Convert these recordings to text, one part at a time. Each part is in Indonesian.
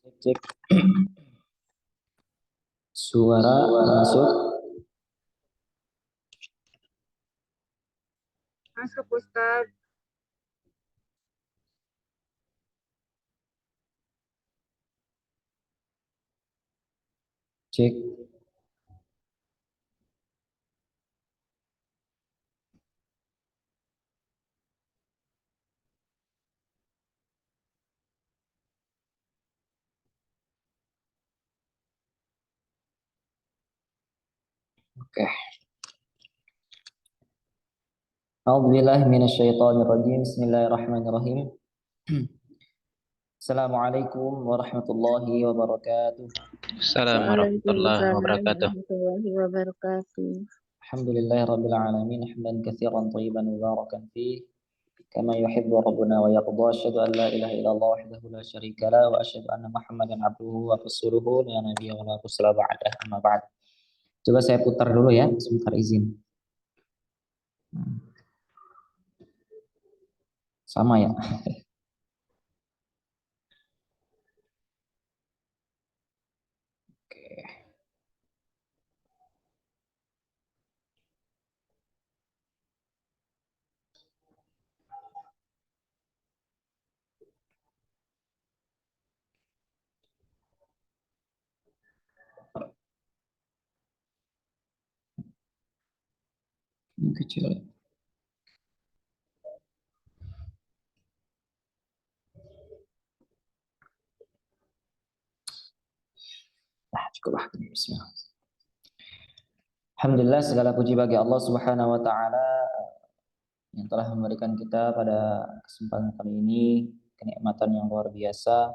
Cek. Suara masuk. Masuk, Ustaz. Cek. Oke. A'udzubillahi minasyaitonirrajim. Bismillahirrahmanirrahim. Assalamualaikum warahmatullahi wabarakatuh. Assalamualaikum warahmatullahi wabarakatuh. Warahmatullahi wabarakatuh. Alhamdulillahirabbil alamin hamdan katsiran thayyiban mubarakan fih kama yuhibbu rabbuna wa yarda. Asyhadu an la ilaha illallah wahdahu la syarika la wa asyhadu anna Muhammadan abduhu wa rasuluhu la nabiyya wa la rusula ba'dah. Amma ba'd. Coba saya putar dulu ya, sebentar izin. Sama ya. Ini kecil. Nah, cukuplah. Bismillah. Alhamdulillah, segala puji bagi Allah Subhanahu wa taala yang telah memberikan kita pada kesempatan kali ini kenikmatan yang luar biasa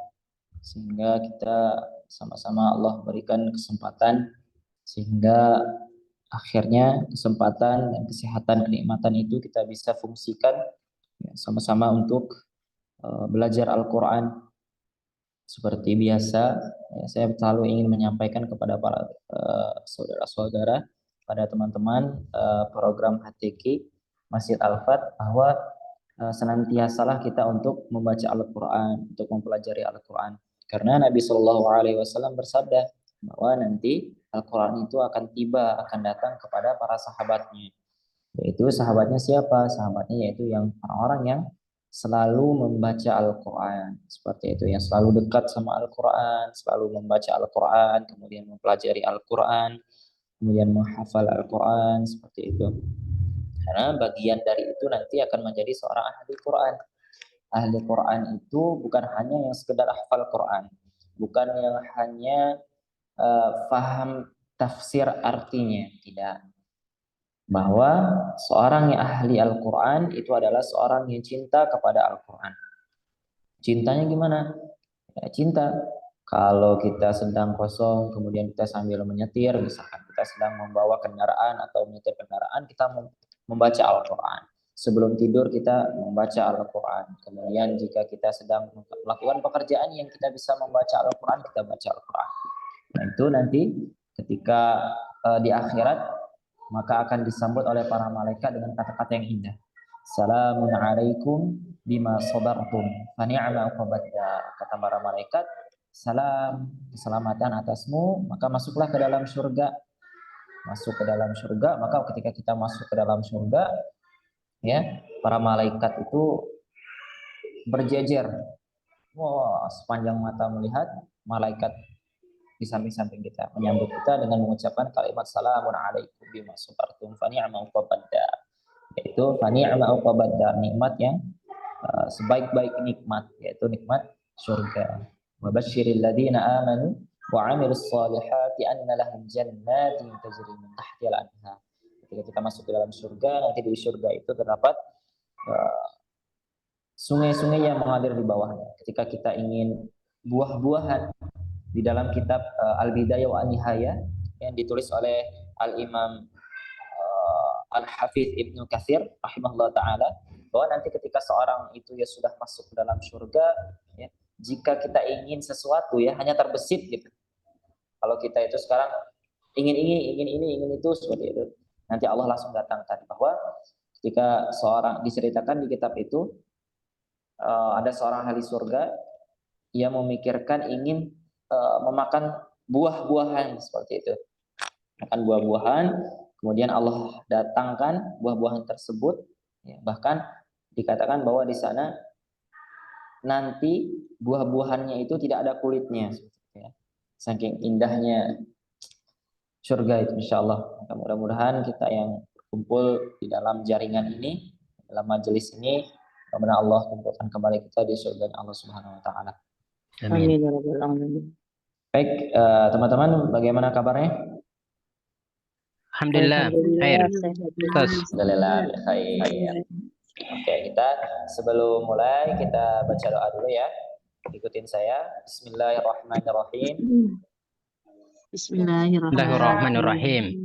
sehingga kita sama-sama Allah berikan kesempatan sehingga akhirnya kesempatan dan kesehatan kenikmatan itu kita bisa fungsikan ya, sama-sama untuk belajar Al-Qur'an seperti biasa. Ya, saya selalu ingin menyampaikan kepada para saudara-saudara, pada teman-teman program HTQ Masjid Al-Fat bahwa senantiasalah kita untuk membaca Al-Quran, untuk mempelajari Al-Quran. Karena Nabi Shallallahu Alaihi Wasallam bersabda bahwa nanti Al-Quran itu akan tiba, akan datang kepada para sahabatnya. Yaitu sahabatnya siapa? Sahabatnya yaitu yang orang-orang yang selalu membaca Al-Quran. Seperti itu, yang selalu dekat sama Al-Quran, selalu membaca Al-Quran, kemudian mempelajari Al-Quran, kemudian menghafal Al-Quran, seperti itu. Karena bagian dari itu nanti akan menjadi seorang ahli Quran. Ahli Quran itu bukan hanya yang sekedar hafal Quran, bukan yang hanya faham tafsir artinya, tidak. Bahwa seorang yang ahli Al-Quran itu adalah seorang yang cinta kepada Al-Quran. Cintanya gimana? Ya, cinta. Kalau kita sedang kosong, kemudian kita sambil menyetir, misalkan kita sedang membawa kendaraan atau menyetir kendaraan, kita membaca Al-Quran. Sebelum tidur kita membaca Al-Quran. Kemudian jika kita sedang melakukan pekerjaan yang kita bisa membaca Al-Quran, kita baca Al-Quran. Nah itu nanti ketika di akhirat, maka akan disambut oleh para malaikat dengan kata-kata yang indah. Assalamun alaikum bima sabartum fa ni'ma uqbadar. Kata para malaikat, salam, keselamatan atasmu, maka masuklah ke dalam surga. Masuk ke dalam surga, maka ketika kita masuk ke dalam surga, ya, para malaikat itu berjejer. Wah, sepanjang mata melihat malaikat di samping-samping kita menyambut kita dengan mengucapkan kalimat salamun alaikum bima sabartum fa ni'ma uqbadar. Yaitu fa ni'ma uqbadar, nikmat yang sebaik-baik nikmat, yaitu nikmat surga. Wa basyiril ladzina amanu wa 'amilus shalihati anna lahum jannatin tajri min tahtiha al-anhar. Ketika kita masuk ke dalam surga, nanti di surga itu terdapat sungai-sungai yang mengalir di bawahnya. Ketika kita ingin buah-buahan, di dalam kitab Al-Bidayah wa An-Nihayah yang ditulis oleh Al-Imam Al-Hafidz Ibnu Katsir rahimahullah ta'ala, bahwa nanti ketika seorang itu ya sudah masuk ke dalam surga, ya, jika kita ingin sesuatu ya hanya terbesit gitu. Kalau kita itu sekarang ingin ini, ingin itu, seperti itu. Nanti Allah langsung datangkan bahwa ketika seorang diceritakan di kitab itu ada seorang ahli surga, ia memikirkan ingin memakan buah-buahan seperti itu. Makan buah-buahan, kemudian Allah datangkan buah-buahan tersebut, ya, bahkan dikatakan bahwa di sana nanti buah-buahannya itu tidak ada kulitnya, ya. Saking indahnya surga itu insya Allah. Mudah-mudahan kita yang berkumpul di dalam jaringan ini, dalam majelis ini, mudah-mudahan Allah kumpulkan kembali kita di surga Allah Subhanahu Wa Taala. Amin. Amin ya rabbal alamin. Baik, teman-teman, bagaimana kabarnya? Alhamdulillah, khair. Ustaz. Alhamdulillah, khair. Oke, kita sebelum mulai kita baca doa dulu ya. Ikutin saya. Bismillahirrahmanirrahim. Bismillahirrahmanirrahim.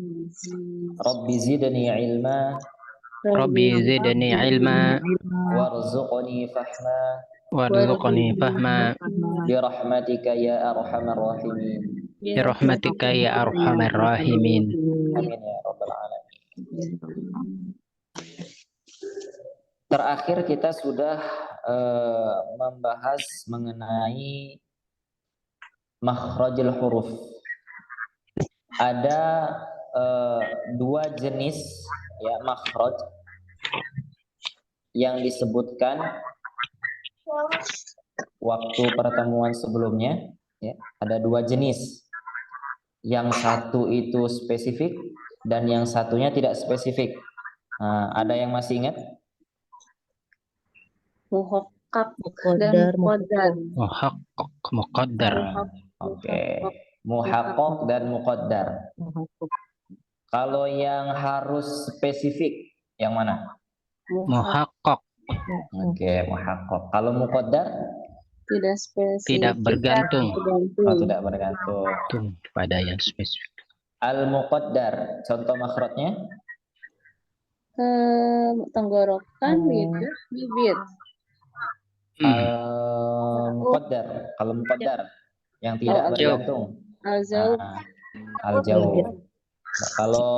Rabbi zidni ilma Rabbi zidni ilma warzuqni fahma warzuqni fahma birahmatika ya arhamar rahimin. birahmatika ya arhamar rahimin. Amin ya rabbal alamin. Terakhir kita sudah membahas mengenai makhrajul huruf. Ada dua jenis ya makhraj yang disebutkan waktu pertemuan sebelumnya, ya. Ada dua jenis. Yang satu itu spesifik dan yang satunya tidak spesifik. Nah, ada yang masih ingat? Muhaqqaq dan muqaddar. Muhaqqaq, muqaddar. Oke. Muhaqqaq dan muqaddar. Kalau yang harus spesifik yang mana? Muhaqqaq, Oke, muhaqqaq. Kalau muqaddar Tidak spesifik. tidak bergantung tidak bergantung. pada yang spesifik. Al-muqaddar, contoh makhrajnya? Tenggorokan, lidah, bibir. Al-muqaddar, kalau muqaddar yang tidak bergantung. Al-jauh, Al-jauh. Kalau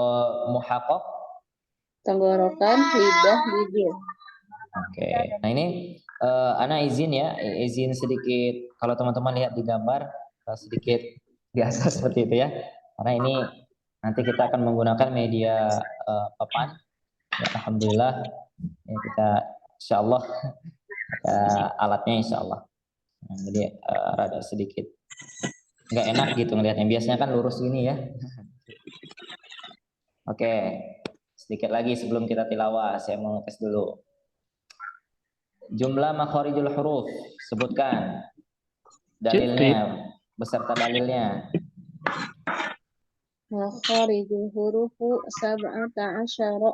muhaqqaq? tenggorokan, lidah, bibir. Oke. Nah ini Ana izin ya, izin sedikit kalau teman-teman lihat di gambar sedikit biasa seperti itu ya. Karena ini nanti kita akan menggunakan media papan. Ya, alhamdulillah ya, kita insyaallah ada alatnya insyaallah. Nah, jadi rada sedikit nggak enak gitu ngelihatnya. Biasanya kan lurus gini ya. Oke, sedikit lagi sebelum kita tilawah, saya mau tes dulu. Jumlah makharijul huruf, sebutkan dalilnya beserta dalilnya. Makharijul hurufu sab'ata asyara.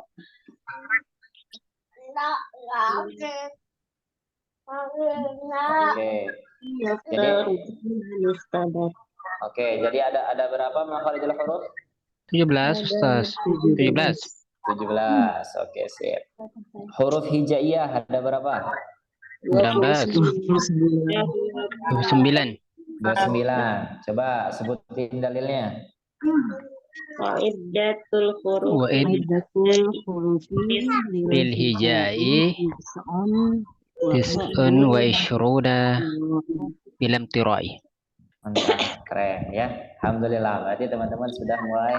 Jadi ada berapa makharijul huruf? 17, Ustaz. 17. 17. Oke, sip. Huruf hijaiyah ada berapa? 19. 29. 29. Coba sebutin dalilnya. Iddatul huruf. Bil hijai tis'un wa ishruna bilam tirai. Mantap, keren ya. Alhamdulillah. Berarti teman-teman sudah mulai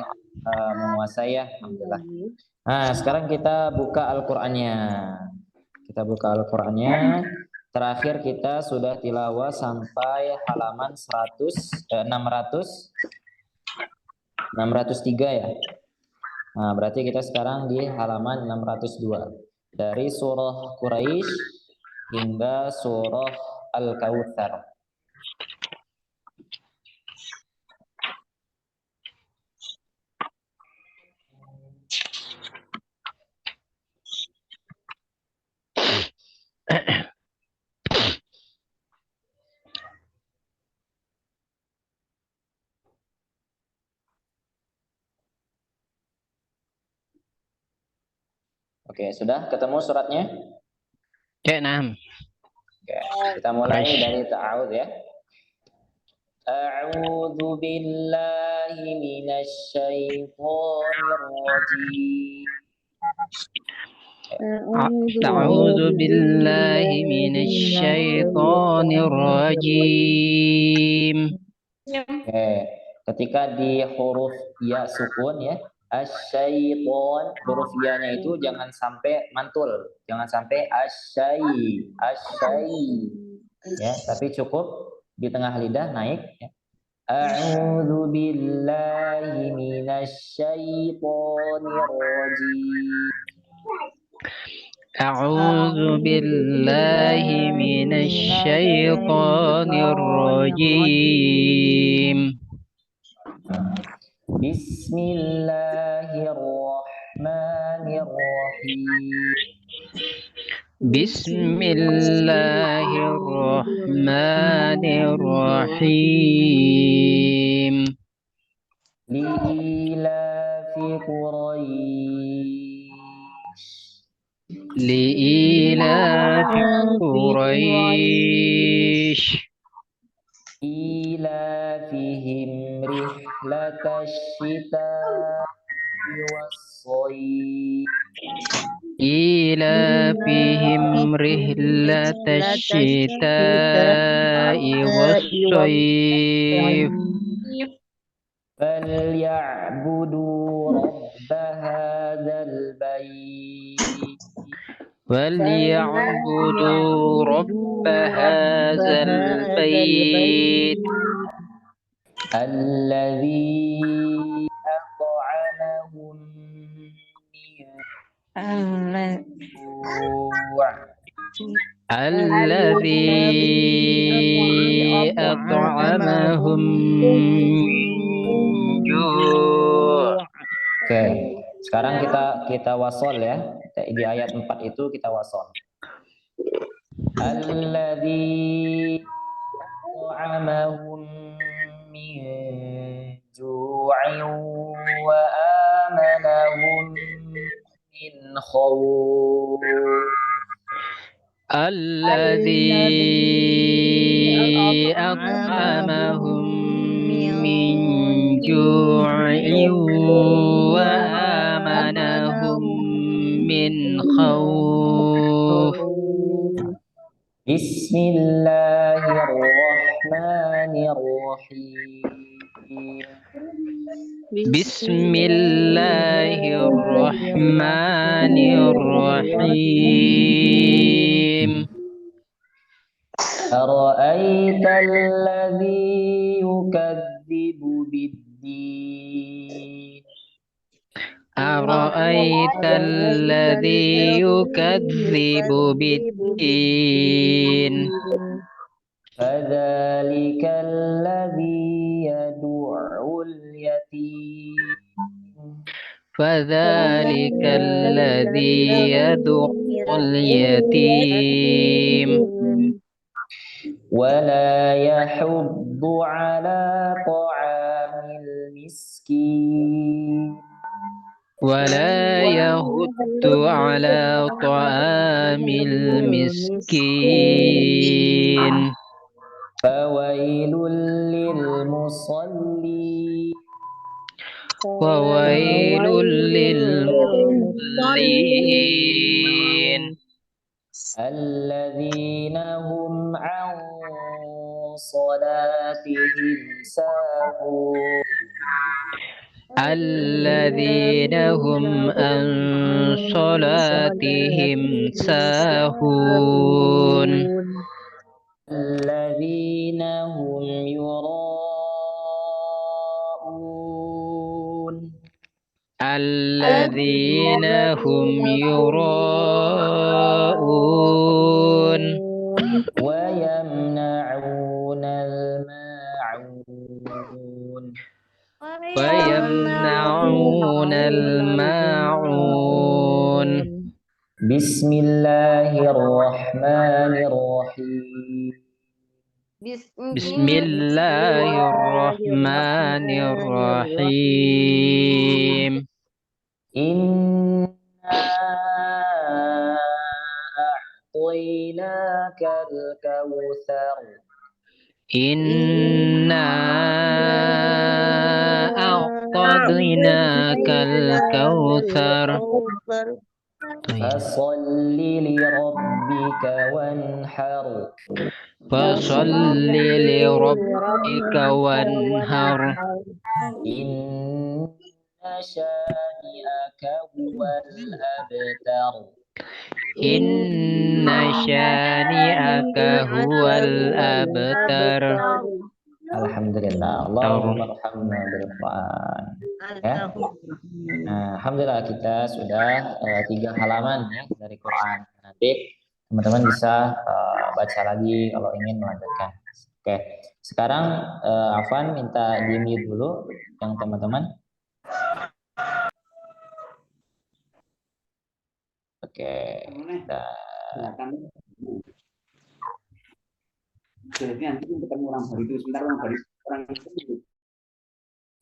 menguasai ya. Alhamdulillah. Nah, sekarang kita buka Al-Qur'annya. Kita buka Al-Qur'annya. Terakhir kita sudah tilawah sampai halaman 603 ya. Nah, berarti kita sekarang di halaman 602. Dari surah Quraisy hingga surah Al-Kautsar. Oke, sudah ketemu suratnya? Ya, nah. Oke, kita mulai dari ta'awudz ya. A'udzu billahi minasyaitonir rajim. A'udzu billahi minasyaitonir rajim. Oke, ketika di huruf ya sukun ya, asyaiton, huruf ya-nya itu jangan sampai mantul, jangan sampai asyai, ya, tapi cukup di tengah lidah naik. Ya. A'udzu billahi minasyaitonir rajim. أعوذ بالله من الشيطان الرجيم. Bismillahirrahmanirrahim. بسم الله الرحمن الرحيم. Li'ilafi Quraisy. لإيلاف قريش إيلافهم رحلة الشتاء والصيف. إيلافهم رحلة الشتاء والصيف فليعبدوا رب هذا البيت. وليعبدوا رب هذا البيت الذي أطعمهم من جوع. الذي أطعمهم من جوع. Oke, sekarang kita wasol ya. Di ayat 4 itu kita wasol. Alladzi at'amahum min ju'in wa amanahum min khawf. الذي أطعمهم من جوع وآمنهم من خوف. Bismillahirrahmanirrahim. بسم الله الرحمن الرحيم. أرأيت الذي يكذب بالدين. أرأيت الذي يكذب بالدين فذلك الذي يدع اليتيم. فذلك الذي يدع اليتيم ولا يحض على طعام المسكين. ولا يحض على طعام المسكين فويل للمصلين. وويل للمصلين الذين هم عن صلاتهم ساهون. الذين هم عن صلاتهم ساهون الذين هم يراءون. الذين هم يراءون ويمنعون الماعون. ويمنعون الماعون. بسم الله الرحمن الرحيم. بسم الله الرحمن الرحيم. إنا أعطيناك الكوثر. إنا أعطيناك الكوثر Fasalli li rabbika wanhar. Fasalli li rabbika wanhar. Inna syani'aka huwal abtar. Inna syani'aka huwal abtar. Alhamdulillah. Allahumma arhamna bil Qur'an. Ya. Nah, alhamdulillah kita sudah 3 halaman ya dari Quran. Nanti teman-teman bisa baca lagi kalau ingin melanjutkan. Oke. Sekarang Afan minta di mute dulu yang teman-teman. Oke.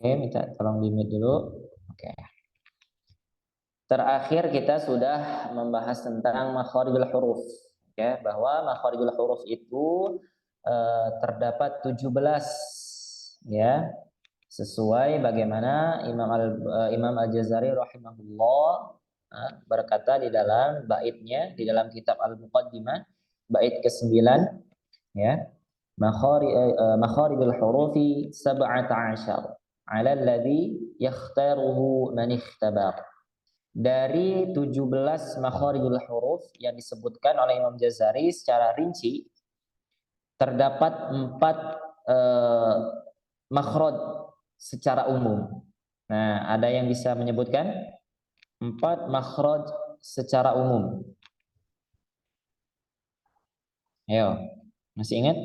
Oke, minta tolong di mute dulu. Oke. Terakhir kita sudah membahas tentang makharijul huruf, ya, bahwa makharijul huruf itu terdapat 17, ya, sesuai bagaimana Imam Al-Jazari rahimahullah berkata di dalam baitnya di dalam kitab Al-Muqaddimah bait ke-9, ya, makharijul hurufi 17 ala alladhi yakhtaruhu man ikhtabar. Dari 17 makharijul huruf yang disebutkan oleh Imam Jazari secara rinci, terdapat 4 makhraj secara umum. Nah, ada yang bisa menyebutkan 4 makhraj secara umum? Ayo, masih ingat?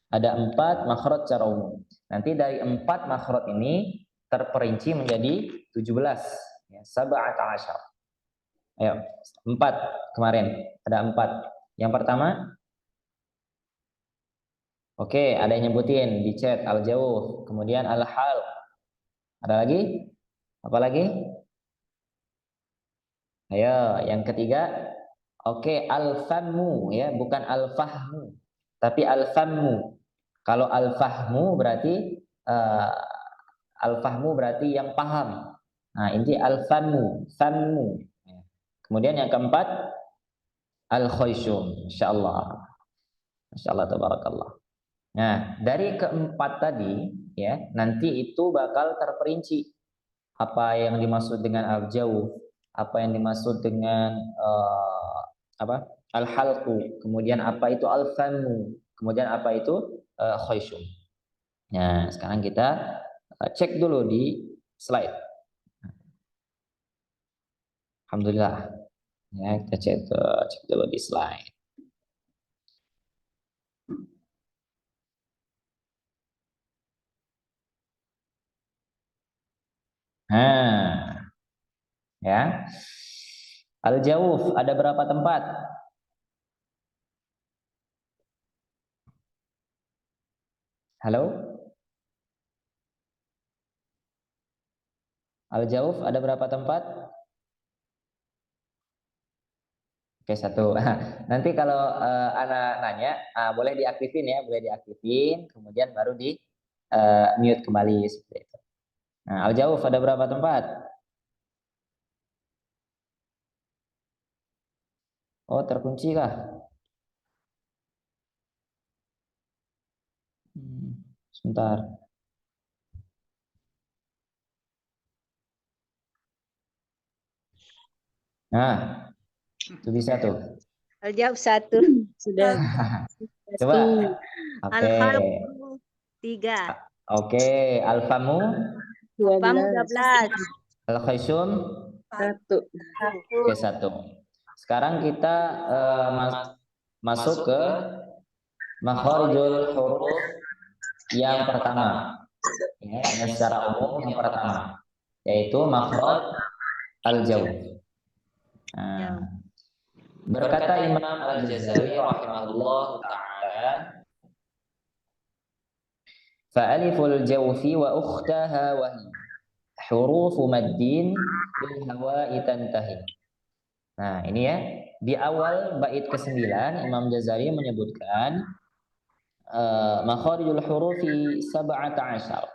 Ada 4 makhraj secara umum. Nanti dari 4 makhraj ini terperinci menjadi 17. Ya, 17. Ayo, 4 kemarin. Ada 4. Yang pertama, oke, ada yang nyebutin di chat, al-jauh, kemudian al-hal. Ada lagi? Apa lagi? Ayo, yang ketiga, oke, al-fammu, ya, bukan al-fahmu, tapi al-fammu. Kalau al-fahmu berarti al-fahmu berarti yang paham. Nah, ini al-fammu, fammu. Kemudian yang keempat, al-khayshum, insyaallah. Masyaallah, tabarakallah. Nah, dari keempat tadi, ya, nanti itu bakal terperinci apa yang dimaksud dengan al-jauh, apa yang dimaksud dengan al-halqu, kemudian apa itu al-fammu, kemudian apa itu khayshum. Nah, sekarang kita cek dulu di slide. Alhamdulillah. Ya, kita cek dulu di slide. Nah, ya. Al-jawf ada berapa tempat? Halo? Al-jawf ada berapa tempat? Oke, 1. Nanti kalau anak nanya, boleh diaktifin ya, boleh diaktifin, kemudian baru di mute kembali seperti itu. Nah, al-jawf ada berapa tempat? Oh, terkunci kah? Sebentar. Nah, itu bisa tuh. Al-jawab 1. Sudah. Coba. Oke. Al-khalqu 3. Oke, al-famu 12. al-khayshum 1. Oke, 1. Sekarang kita masuk ke makharijul huruf yang pertama. Ya, yang secara umum yang pertama, yaitu makhraj al-jawf. Nah, berkata Imam Al-Jazari rahimahullah ta'ala, fa'aliful jawfi wa ukhtaha wa hi hurufu maddin bil hawa'i tantahi. Nah, ini ya, di awal bait ke-9 Imam Jazari menyebutkan makharijul hurufi 17,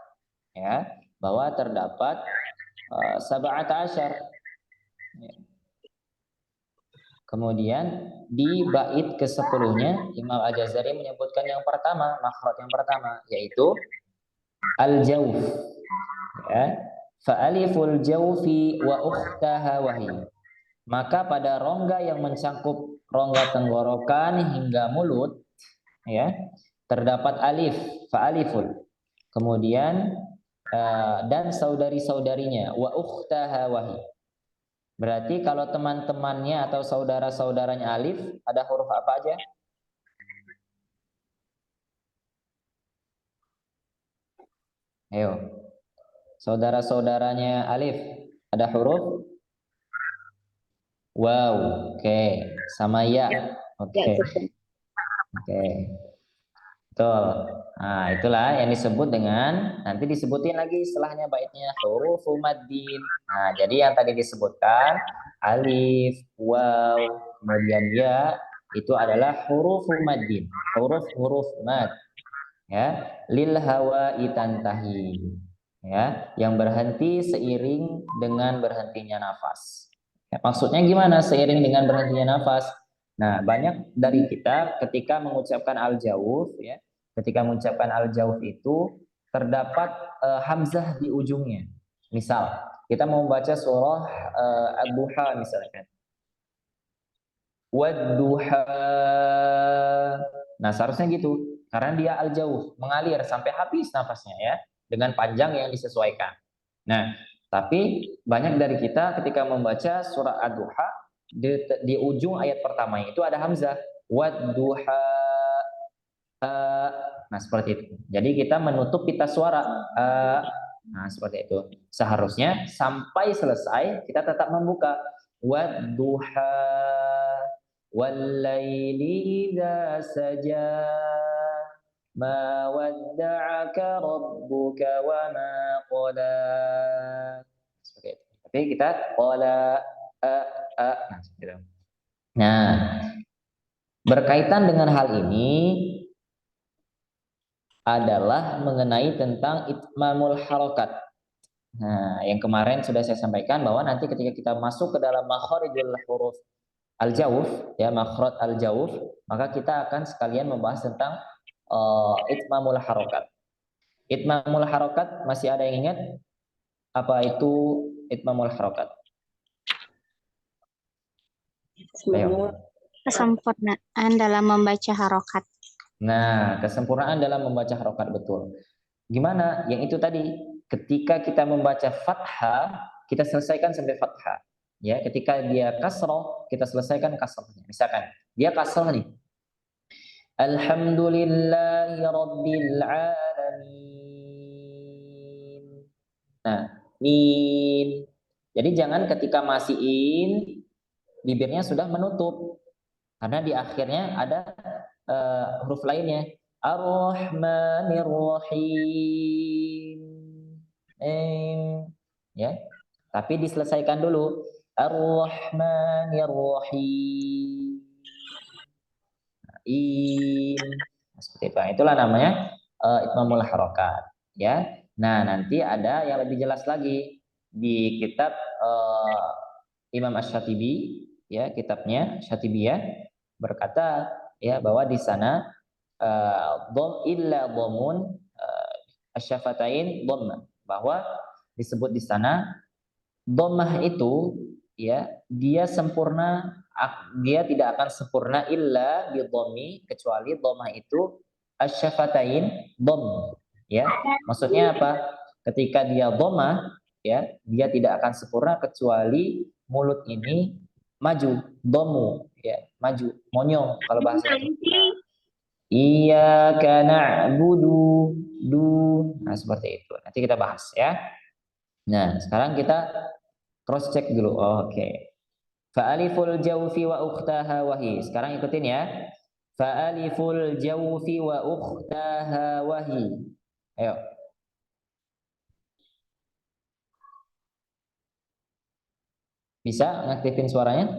ya, bahwa terdapat 17, ya. Kemudian di bait ke-10-nya Imam Al-Jazari menyebutkan yang pertama, makhraj yang pertama yaitu al-jauf. Ya. Fa aliful jaufi wa ukhtaha wahi. Maka pada rongga yang mencakup rongga tenggorokan hingga mulut, ya, terdapat alif, fa aliful. Kemudian dan saudari-saudarinya, wa ukhtaha wahi. Berarti kalau teman-temannya atau saudara-saudaranya alif, ada huruf apa aja? Ayo. Saudara-saudaranya alif, ada huruf? Wow, oke. Sama ya. Oke. Ya, betul. Oke. Betul. Nah, itulah yang disebut dengan, nanti disebutin lagi setelahnya baitnya huruf maddin. Nah, jadi yang tadi disebutkan alif, waw, kemudian ya, itu adalah huruf maddin, huruf-huruf mad, ya, lil hawa itantahi, ya, yang berhenti seiring dengan berhentinya nafas. Ya, maksudnya gimana seiring dengan berhentinya nafas? Nah, banyak dari kita ketika mengucapkan al-jauf, ya, ketika mengucapkan al-jauf itu terdapat hamzah di ujungnya. Misal, kita mau baca surah ad-duha misalkan. Wad-duha. Nah, seharusnya gitu. Karena dia al-jauf, mengalir sampai habis nafasnya, ya, dengan panjang yang disesuaikan. Nah, tapi banyak dari kita ketika membaca surah ad-duha di ujung ayat pertama itu ada hamzah. Wad-duha. Nah, seperti itu. Jadi kita menutup pita suara. Nah, seperti itu. Seharusnya sampai selesai kita tetap membuka. Wad-duha wal-laili idza saja ma wadda'aka rabbuka wa ma qala. Seperti itu. Tapi kita qala nah, seperti itu. Nah, berkaitan dengan hal ini adalah mengenai tentang itmamul harokat. Nah, yang kemarin sudah saya sampaikan bahwa nanti ketika kita masuk ke dalam makharijul huruf al-jauf, ya, makhraj al-jauf, maka kita akan sekalian membahas tentang itmamul harokat. Itmamul harokat, masih ada yang ingat apa itu itmamul harokat? Ayo. Kesempurnaan dalam membaca harokat. Nah, kesempurnaan dalam membaca harokat, betul. Gimana? Yang itu tadi, ketika kita membaca fathah, kita selesaikan sampai fathah. Ya, ketika dia kasroh, kita selesaikan kasrohnya. Misalkan dia kasroh nih. Alhamdulillahi rabbil alamin. Nah, min. Jadi jangan ketika masih in, bibirnya sudah menutup. Karena di akhirnya ada huruf lainnya. Ar-Rahmanir Rahim. Ya. Tapi diselesaikan dulu. Ar-Rahmanir Rahim. Nah, seperti itu. Itulah namanya itmamul harokat. Ya. Nah, nanti ada yang lebih jelas lagi di kitab Imam Asy-Syatibi, ya, kitabnya Syatibiyah berkata, ya, bahwa di sana dhom illa dhamun asyafatain dhamma, bahwa disebut di sana dhammah itu, ya, dia sempurna, dia tidak akan sempurna illa bi dhammi, kecuali dhammah itu asyafatain dhamm, ya. Maksudnya apa? Ketika dia dhammah, ya, dia tidak akan sempurna kecuali mulut ini maju, dhammu, ya, maju, monyong kalau bahasa Indonesia. Iyyaka na'budu, nah, seperti itu. Nanti kita bahas, ya. Nah, sekarang kita cross check dulu. Oke. Fa'aliful jawfi wa ukhtaha wahi. Sekarang ikutin, ya. Fa'aliful jawfi wa ukhtaha wahi. Ayo. Bisa ngaktifin suaranya?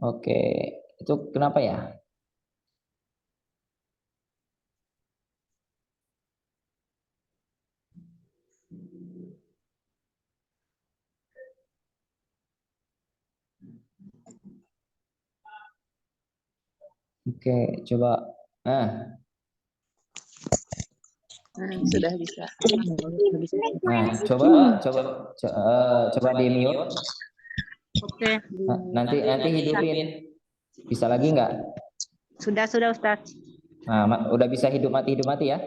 Oke, itu kenapa ya? Oke, coba. Nah, Sudah bisa. coba coba di mute. Oke. Nanti hidupin. Bisa lagi nggak? Sudah Ustaz. Nah, udah bisa hidup mati ya?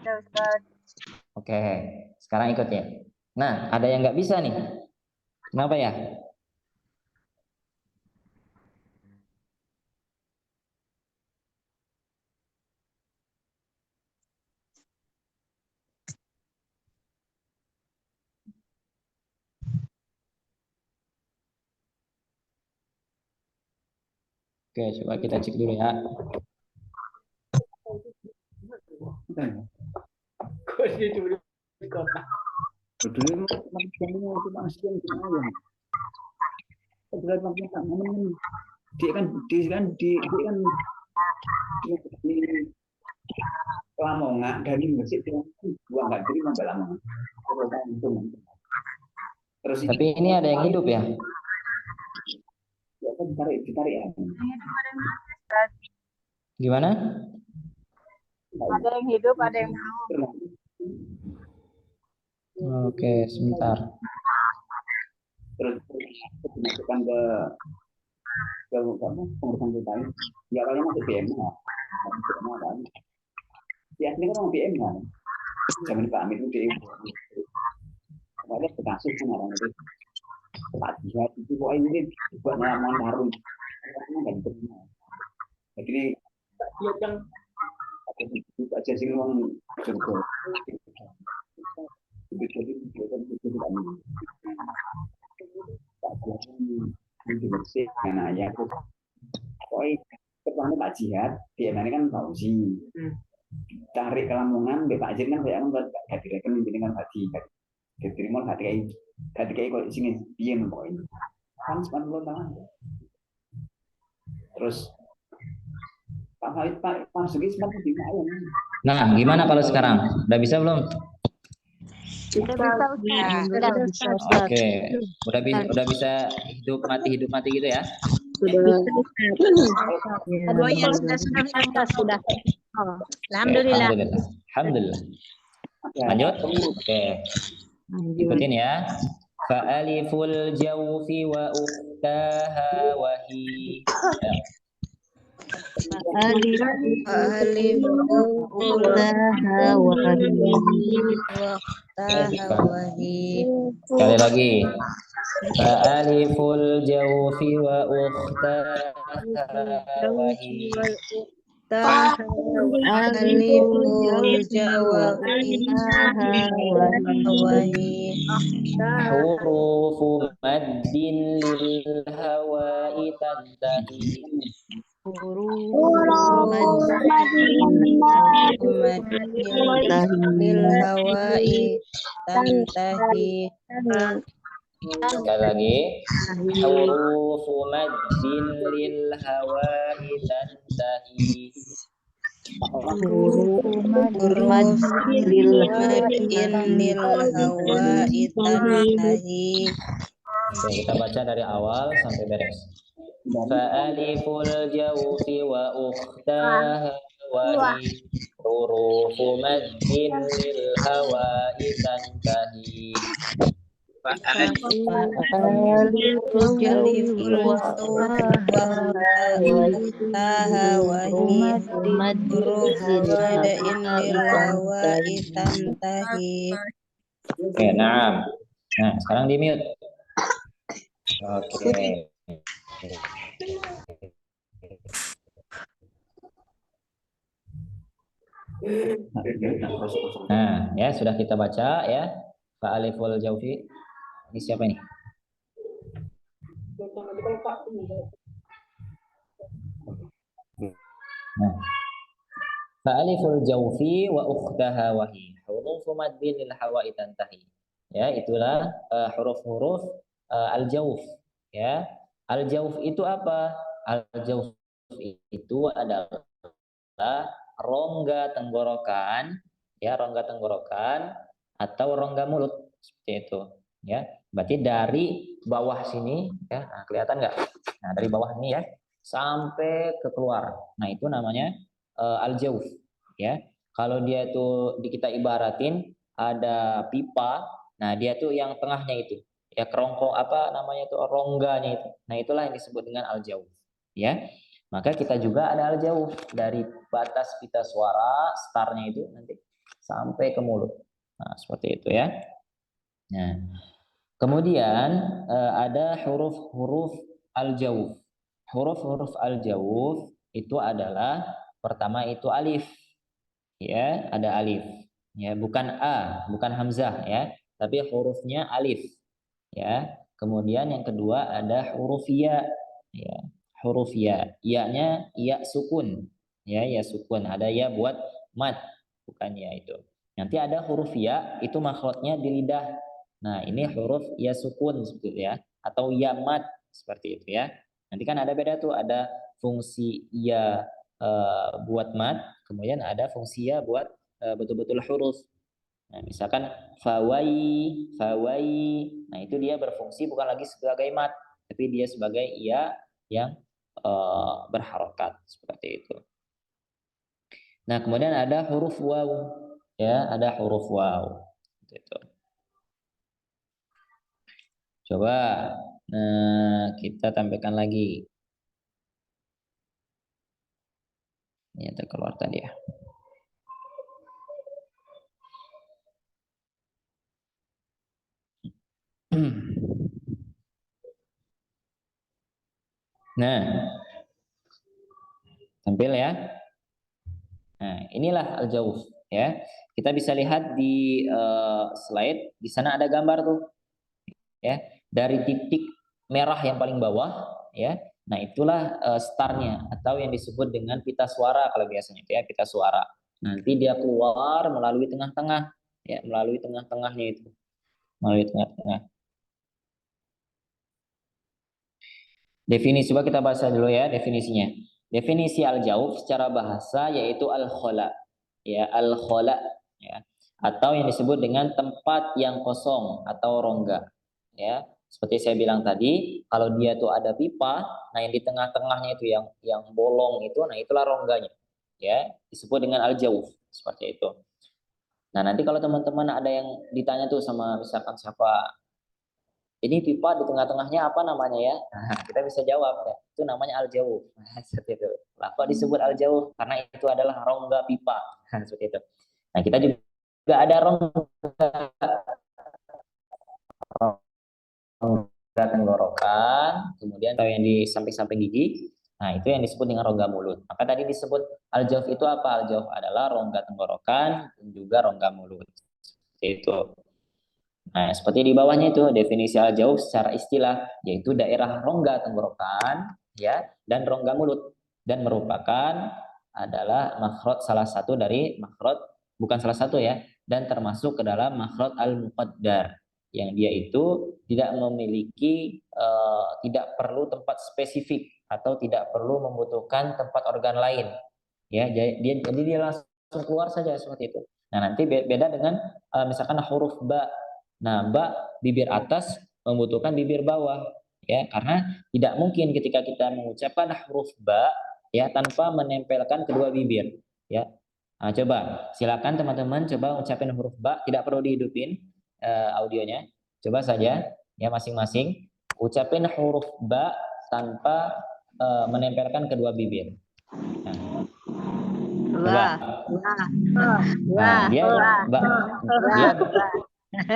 Sudah Ustaz. Oke, sekarang ikut ya. Nah, ada yang nggak bisa nih. Kenapa ya? Oke, coba kita cek dulu ya. Lamongan dari masjid gua nggak terima Lamongan. Terus Tapi ini ada yang hidup ya? Ya kan ditarik ya. Gimana? Ada yang hidup, ada yang mau. Oke, sebentar. Terus dimasukkan ke pengurusan kita ini. Ya awalnya masuk PM kan. Ya ini kan orang PM kan. Zaman Pak Amin itu ada kasus kan orang itu. Pak Jihad itu kok ini buat ngelawan baru. Nggak diterima. Jadi dia kan Pak Jasi ngomong surga. Jadi dia kan itu tidak nih. Pak Jasi itu bersih karena ya kok pertama Pak Jihad dia ini kan Fauzi. Tarik ke Lamongan, Pak Jihad kan saya nggak direkam dengan Pak Jihad. Diterima nggak dikai kok sini diem pokoknya. Kan 90 tahun. Terus Pak Sugi sempat dimain. Nah, gimana kalau sekarang? Udah bisa belum? Sudah bisa Ustaz. Oke, udah bisa hidup mati gitu ya? Keduanya sudah. Oh, Alhamdulillah. Alhamdulillah. Lanjut. Oke. Ikutin ya. Fa'aliful jawfi wa ukhtaha wa hi. Sekali lagi. Fa'aliful jawfi wa ukhtaha wa hi. Hurufu maddin lil hawa'i tantahi. Sekali lagi. Hurufu maddin lil hawa'i tantahi. Oke, kita baca dari awal sampai beres. Fa'aliful jawfi wa ukhtaha wa hi hurufu maddin lil hawa'i tantahi. Oke, nah sekarang di mute. Oke. Nah, ya sudah kita baca ya. Fa'aliful jawfi. Ini siapa ini? Nah. Fa'aliful jawfi wa ukhtaha wa hi hurufu maddin lil hawa'i tantahi. Ya, itulah huruf-huruf al-jawf ya. Al-jawf itu apa? Al-jawf itu adalah rongga tenggorokan ya, rongga tenggorokan atau rongga mulut seperti itu, ya. Berarti dari bawah sini, ya, nah, kelihatan nggak? Nah, dari bawah ini ya sampai ke keluar. Nah, itu namanya al-jauf, ya. Kalau dia tuh kita ibaratin ada pipa, nah dia tuh yang tengahnya itu, ya, kerongkong apa namanya itu, rongganya itu. Nah, itulah yang disebut dengan al-jauf, ya. Maka kita juga ada al-jauf dari batas pita suara startnya itu nanti sampai ke mulut. Nah, seperti itu ya. Nah, kemudian ada huruf-huruf al-jauf. Huruf-huruf al-jauf itu adalah pertama itu alif. Ya, ada alif. Ya, bukan a, bukan hamzah ya, tapi hurufnya alif. Ya. Kemudian yang kedua ada huruf ya. Ya, huruf ya. Ya-nya ya sukun. Ya, ya sukun. Ada ya buat mat, bukan ya itu. Nanti ada huruf ya, itu makhrajnya di lidah. Nah, ini huruf ya sukun seperti itu ya, atau ya mat seperti itu ya. Nanti kan ada beda tuh, ada fungsi ya buat mat, kemudian ada fungsi ya buat betul-betul huruf. Nah, misalkan fawai, fawai. Nah, itu dia berfungsi bukan lagi sebagai mat, tapi dia sebagai ya yang berharokat seperti itu. Nah, kemudian ada huruf waw, ya, ada huruf waw. Gitu. Coba kita tampilkan lagi. Ini terkeluar tadi ya. Nah, tampil ya. Nah, inilah al-jauf ya. Kita bisa lihat di slide, di sana ada gambar tuh. Ya, dari titik merah yang paling bawah ya. Nah, itulah startnya atau yang disebut dengan pita suara kalau biasanya itu ya, pita suara. Nanti dia keluar melalui tengah-tengah ya, melalui tengah-tengahnya itu. Melalui tengah-tengah. Definisi, coba kita bahas dulu ya definisinya. Definisi al-jauf secara bahasa yaitu al-khala. Ya, al-khala ya. Atau yang disebut dengan tempat yang kosong atau rongga. Ya, seperti saya bilang tadi, kalau dia tuh ada pipa, nah yang di tengah-tengahnya itu yang bolong itu, nah itulah rongganya. Ya, disebut dengan al-jauf seperti itu. Nah, nanti kalau teman-teman ada yang ditanya tuh sama misalkan siapa, ini pipa di tengah-tengahnya apa namanya ya? Nah, kita bisa jawab ya, itu namanya al-jawf. Nah, seperti itu. Lah, kok disebut al-jawf? Karena itu adalah rongga pipa. Nah, seperti itu. Nah, kita juga ada rongga tenggorokan, kemudian kalau yang di samping-samping gigi, nah itu yang disebut dengan rongga mulut. Maka tadi disebut al-jawf itu apa? Al-jawf adalah rongga tenggorokan dan juga rongga mulut. Seperti itu. Nah, seperti di bawahnya itu definisi al-jauf secara istilah yaitu daerah rongga tenggorokan ya dan rongga mulut dan merupakan adalah makhraj salah satu dari makhraj, bukan salah satu ya, dan termasuk ke dalam makhraj al-muqaddar yang dia itu tidak memiliki tidak perlu tempat spesifik atau tidak perlu membutuhkan tempat organ lain ya, jadi dia langsung keluar saja seperti itu. Nah, nanti beda dengan misalkan huruf ba. Nah, ba bibir atas membutuhkan bibir bawah ya, karena tidak mungkin ketika kita mengucapkan huruf ba ya tanpa menempelkan kedua bibir ya. Nah, coba silakan teman-teman coba ucapin huruf ba, tidak perlu dihidupin audionya. Coba saja ya masing-masing ucapin huruf ba tanpa menempelkan kedua bibir. Nah, coba. Nah,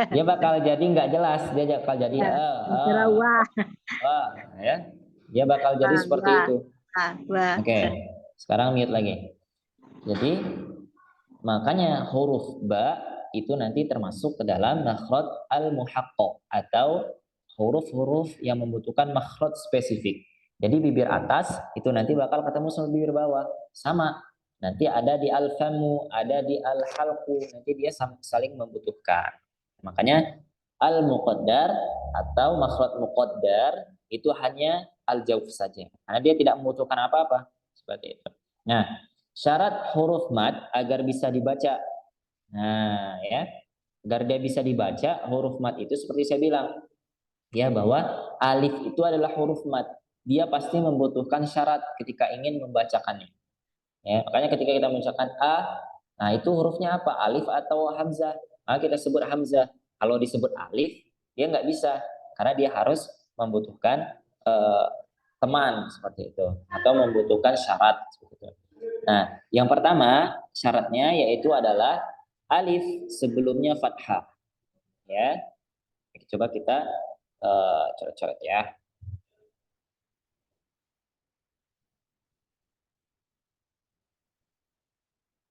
dia bakal jadi nggak jelas, dia bakal jadi ya, dia bakal jadi seperti itu. Oke, sekarang mute lagi. Jadi makanya huruf ba itu nanti termasuk ke dalam makhraj al-muhaqqaq atau huruf-huruf yang membutuhkan makhraj spesifik. Jadi bibir atas itu nanti bakal ketemu sama bibir bawah, sama. Nanti ada di al-famu, ada di al-halqu, nanti dia saling membutuhkan. Makanya al-muqaddar atau makhraj muqaddar itu hanya al-jauf saja. Karena dia tidak membutuhkan apa-apa. Seperti itu. Nah, syarat huruf mad agar bisa dibaca Nah, ya, agar dia bisa dibaca huruf mat itu seperti saya bilang, ya, bahwa alif itu adalah huruf mat. Dia pasti membutuhkan syarat ketika ingin membacakannya. Ya, makanya ketika kita mengucapkan a, nah itu hurufnya apa? Alif atau hamzah? Nah, kita sebut hamzah. Kalau disebut alif, dia nggak bisa karena dia harus membutuhkan teman seperti itu atau membutuhkan syarat seperti itu. Nah, yang pertama syaratnya yaitu adalah alif sebelumnya fathah. Ya, coba kita coret-coret ya.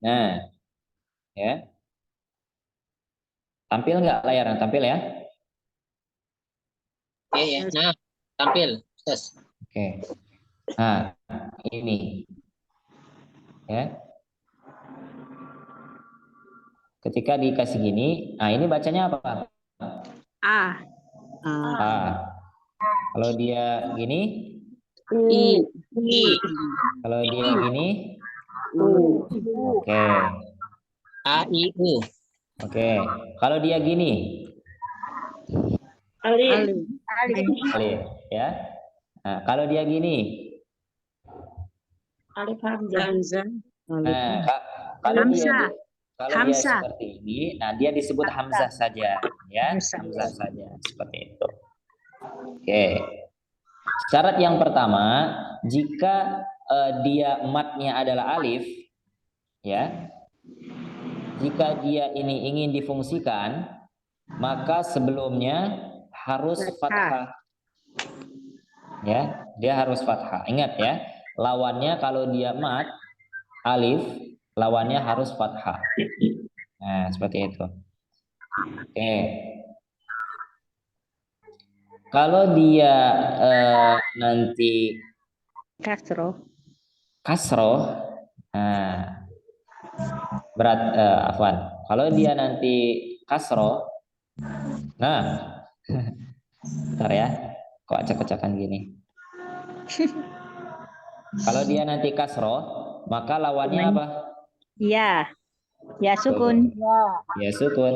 Nah, ya, tampil nggak layarnya? Tampil ya? Oke ya. Nah, tampil. Yes. Oke. Nah, ini ya. Ketika dikasih gini, nah ini bacanya apa? A. A. Kalau dia gini, I. kalau dia gini, U. oke. A, I, U. Oke. Kalau dia gini, Alif. alif ya. Nah, kalau dia gini, Alif Hamzah. nah, kalau dia Hamzah. seperti ini, nah dia disebut hamzah saja, ya, hamzah saja seperti itu. Oke. Syarat yang pertama, jika dia matnya adalah alif, ya, jika dia ini ingin difungsikan, maka sebelumnya harus fathah. Ya, dia harus fathah. Ingat ya, lawannya kalau dia mat alif, lawannya harus fathah. Nah, seperti itu. Oke. Kalau dia nanti kasroh, nah, berat, afwan. Kalau dia nanti kasroh, nah, bentar ya, kok acak-acakan gini. Kalau dia nanti kasroh, maka lawannya apa? Ya. Ya sukun. Ya sukun.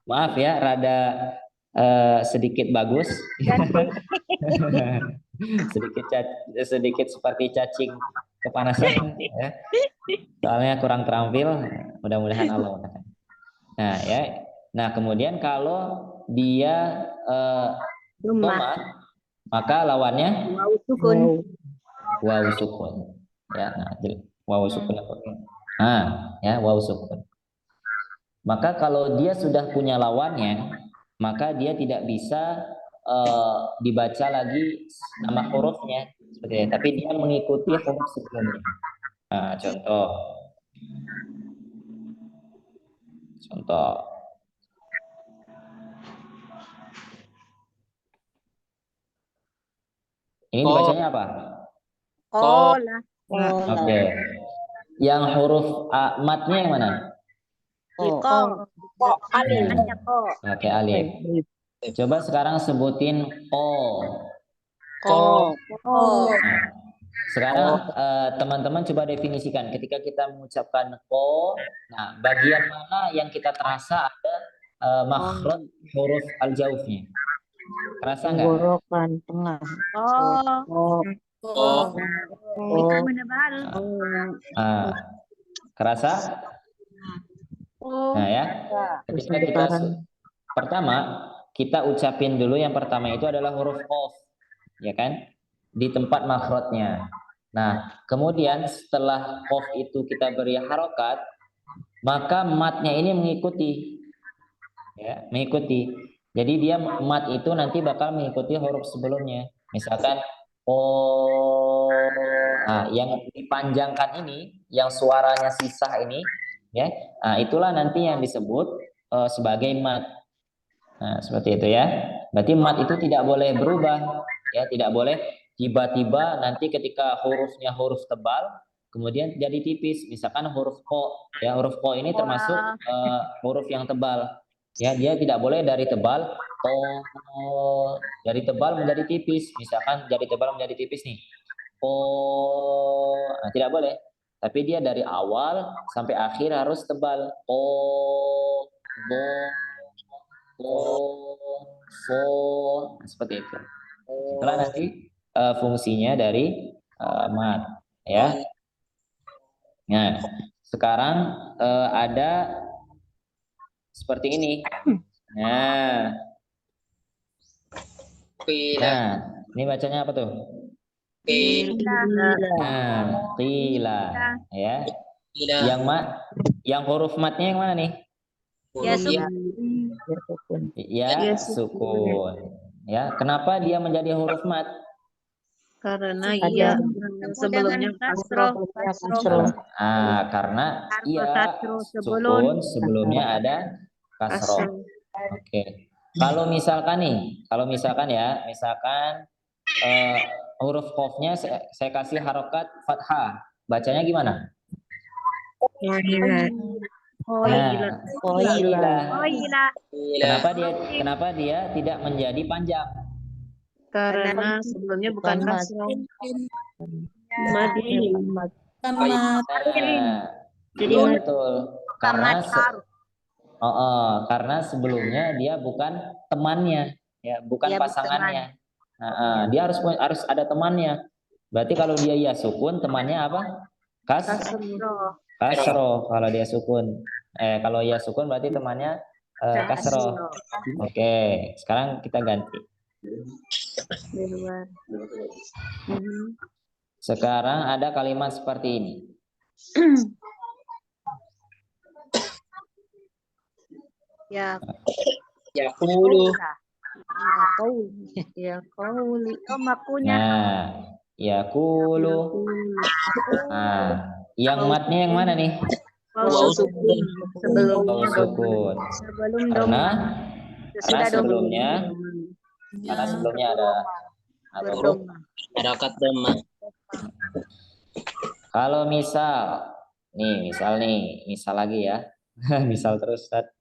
Maaf ya, rada sedikit bagus. sedikit seperti cacing kepanasan ya. Soalnya kurang terampil, mudah-mudahan Allah. Nah, ya. Nah, kemudian kalau dia dhamma, maka lawannya Waw sukun. waw sukun. Ya, nah, waw sukun apa? Nah, ya, waw sukun. Maka kalau dia sudah punya lawannya, maka dia tidak bisa dibaca lagi nama hurufnya, seperti itu. Tapi dia mengikuti huruf sebelumnya. Nah, contoh. Ini dibacanya apa? Kola. Oke. Yang huruf matnya yang mana? Iko. Alif. Oke, alif. Coba sekarang sebutin o. Ko. Nah, sekarang teman-teman coba definisikan ketika kita mengucapkan o, nah bagian mana yang kita terasa ada makhraj huruf al-jaufnya? Terasa nggak? Tenggorokan tengah. Itu menebal. Kerasa? Nah ya, ketika kita pertama kita ucapin dulu yang pertama itu adalah huruf qaf, ya kan? Di tempat makhrajnya. Nah, kemudian setelah qaf itu kita beri harokat, maka matnya ini mengikuti, ya, mengikuti. Jadi dia mat itu nanti bakal mengikuti huruf sebelumnya. Misalkan o, nah, yang dipanjangkan ini, yang suaranya sisa ini, ya, nah, itulah nanti yang disebut sebagai mat. Nah, seperti itu ya. Berarti mat itu tidak boleh berubah, ya, tidak boleh tiba-tiba nanti ketika hurufnya huruf tebal, kemudian jadi tipis. Misalkan huruf ko, ya, huruf ko ini termasuk huruf yang tebal. Ya, dia tidak boleh dari tebal dari tebal menjadi tipis. Misalkan dari tebal menjadi tipis nih. Nah, tidak boleh. tapi dia dari awal sampai akhir harus tebal. O, bo, ko, fo, seperti itu. Itulah nanti fungsinya dari mat, ya. Nah, sekarang ada seperti ini. Nah, ini bacanya apa tuh? Nah, qila, ya. Yang huruf matnya yang mana nih? Ya, Ya, sukun. Ya, kenapa dia menjadi huruf mat? Karena Iya. sebelumnya kasroh. Karena sebelum sukun sebelumnya ada kasroh. Oke. Kalau misalkan huruf qafnya saya kasih harokat fathah, bacanya gimana? Kenapa dia tidak menjadi panjang? Karena sebelumnya bukan kasroh. Jadi betul. Karena sebelumnya dia bukan temannya, ya, bukan pasangannya. Dia harus ada temannya. Berarti kalau dia ya sukun, temannya apa? Kasroh. Kalau dia sukun. Kalau ya sukun berarti temannya kasroh. Oke, sekarang kita ganti. Sekarang ada kalimat seperti ini. Yaqulu. Nah, yaqulu. Yang matnya yang mana nih? Sukun. Karena sebelumnya ada huruf Harokat dhamma. Kalau misal lagi ya. Misal terus, Ustaz.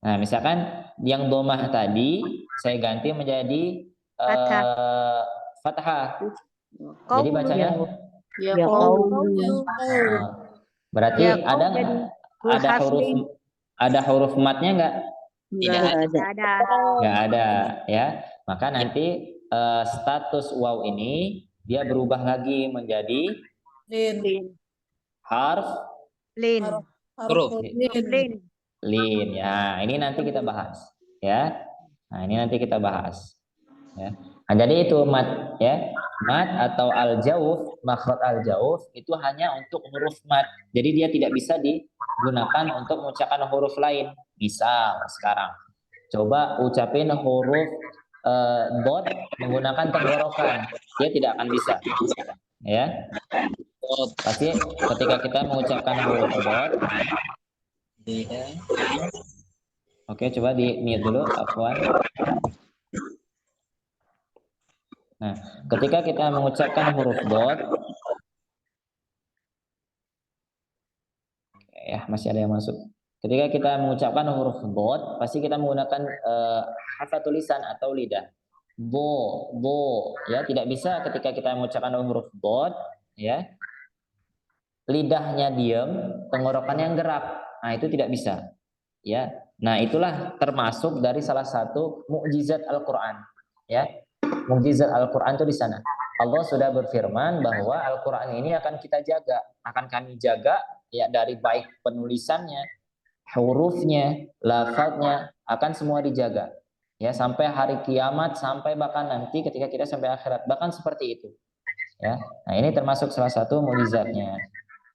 Nah, misalkan yang domah tadi saya ganti menjadi fathah. Jadi bacanya berarti ada huruf matnya enggak? Enggak ada, ya. Maka nanti status waw ini dia berubah lagi menjadi huruf lin. Ya, ini nanti kita bahas, ya. Nah, ini nanti kita bahas, ya. Nah, jadi itu mat, ya. Mat atau al-jauf, makhraj al-jauf itu hanya untuk huruf mat. Jadi dia tidak bisa digunakan untuk mengucapkan huruf lain. Misal sekarang coba ucapin huruf dot menggunakan tenggorokan, dia tidak akan bisa, ya. Pasti ketika kita mengucapkan huruf dot, oke, coba di mute dulu, afwan. Nah, ketika kita mengucapkan huruf dot, ya masih ada yang masuk. Ketika kita mengucapkan huruf dot, pasti kita menggunakan hafal tulisan atau lidah. Bo, ya, tidak bisa ketika kita mengucapkan huruf dot, ya, lidahnya diam, tenggorokannya yang gerak. Nah, itu tidak bisa, ya. Nah, itulah termasuk dari salah satu mukjizat Al-Qur'an, ya. Mukjizat Al-Qur'an itu di sana. Allah sudah berfirman bahwa Al-Qur'an ini akan kita jaga, akan kami jaga, ya, dari baik penulisannya, hurufnya, lafadznya, akan semua dijaga, ya, sampai hari kiamat, sampai bahkan nanti ketika kita sampai akhirat, bahkan seperti itu, ya. Nah, ini termasuk salah satu mukjizatnya,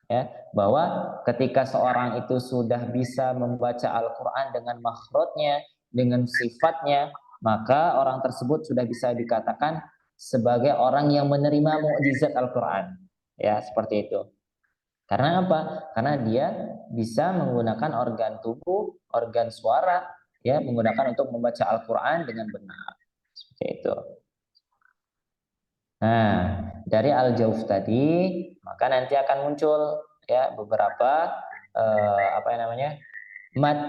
ya, bahwa ketika seorang itu sudah bisa membaca Al-Qur'an dengan makhrajnya, dengan sifatnya, maka orang tersebut sudah bisa dikatakan sebagai orang yang menerima mukjizat Al-Qur'an, ya, seperti itu. Karena apa? Karena dia bisa menggunakan organ tubuh, organ suara, ya, menggunakan untuk membaca Al-Qur'an dengan benar. Seperti itu. Nah, dari al-jauf tadi, maka nanti akan muncul, ya, beberapa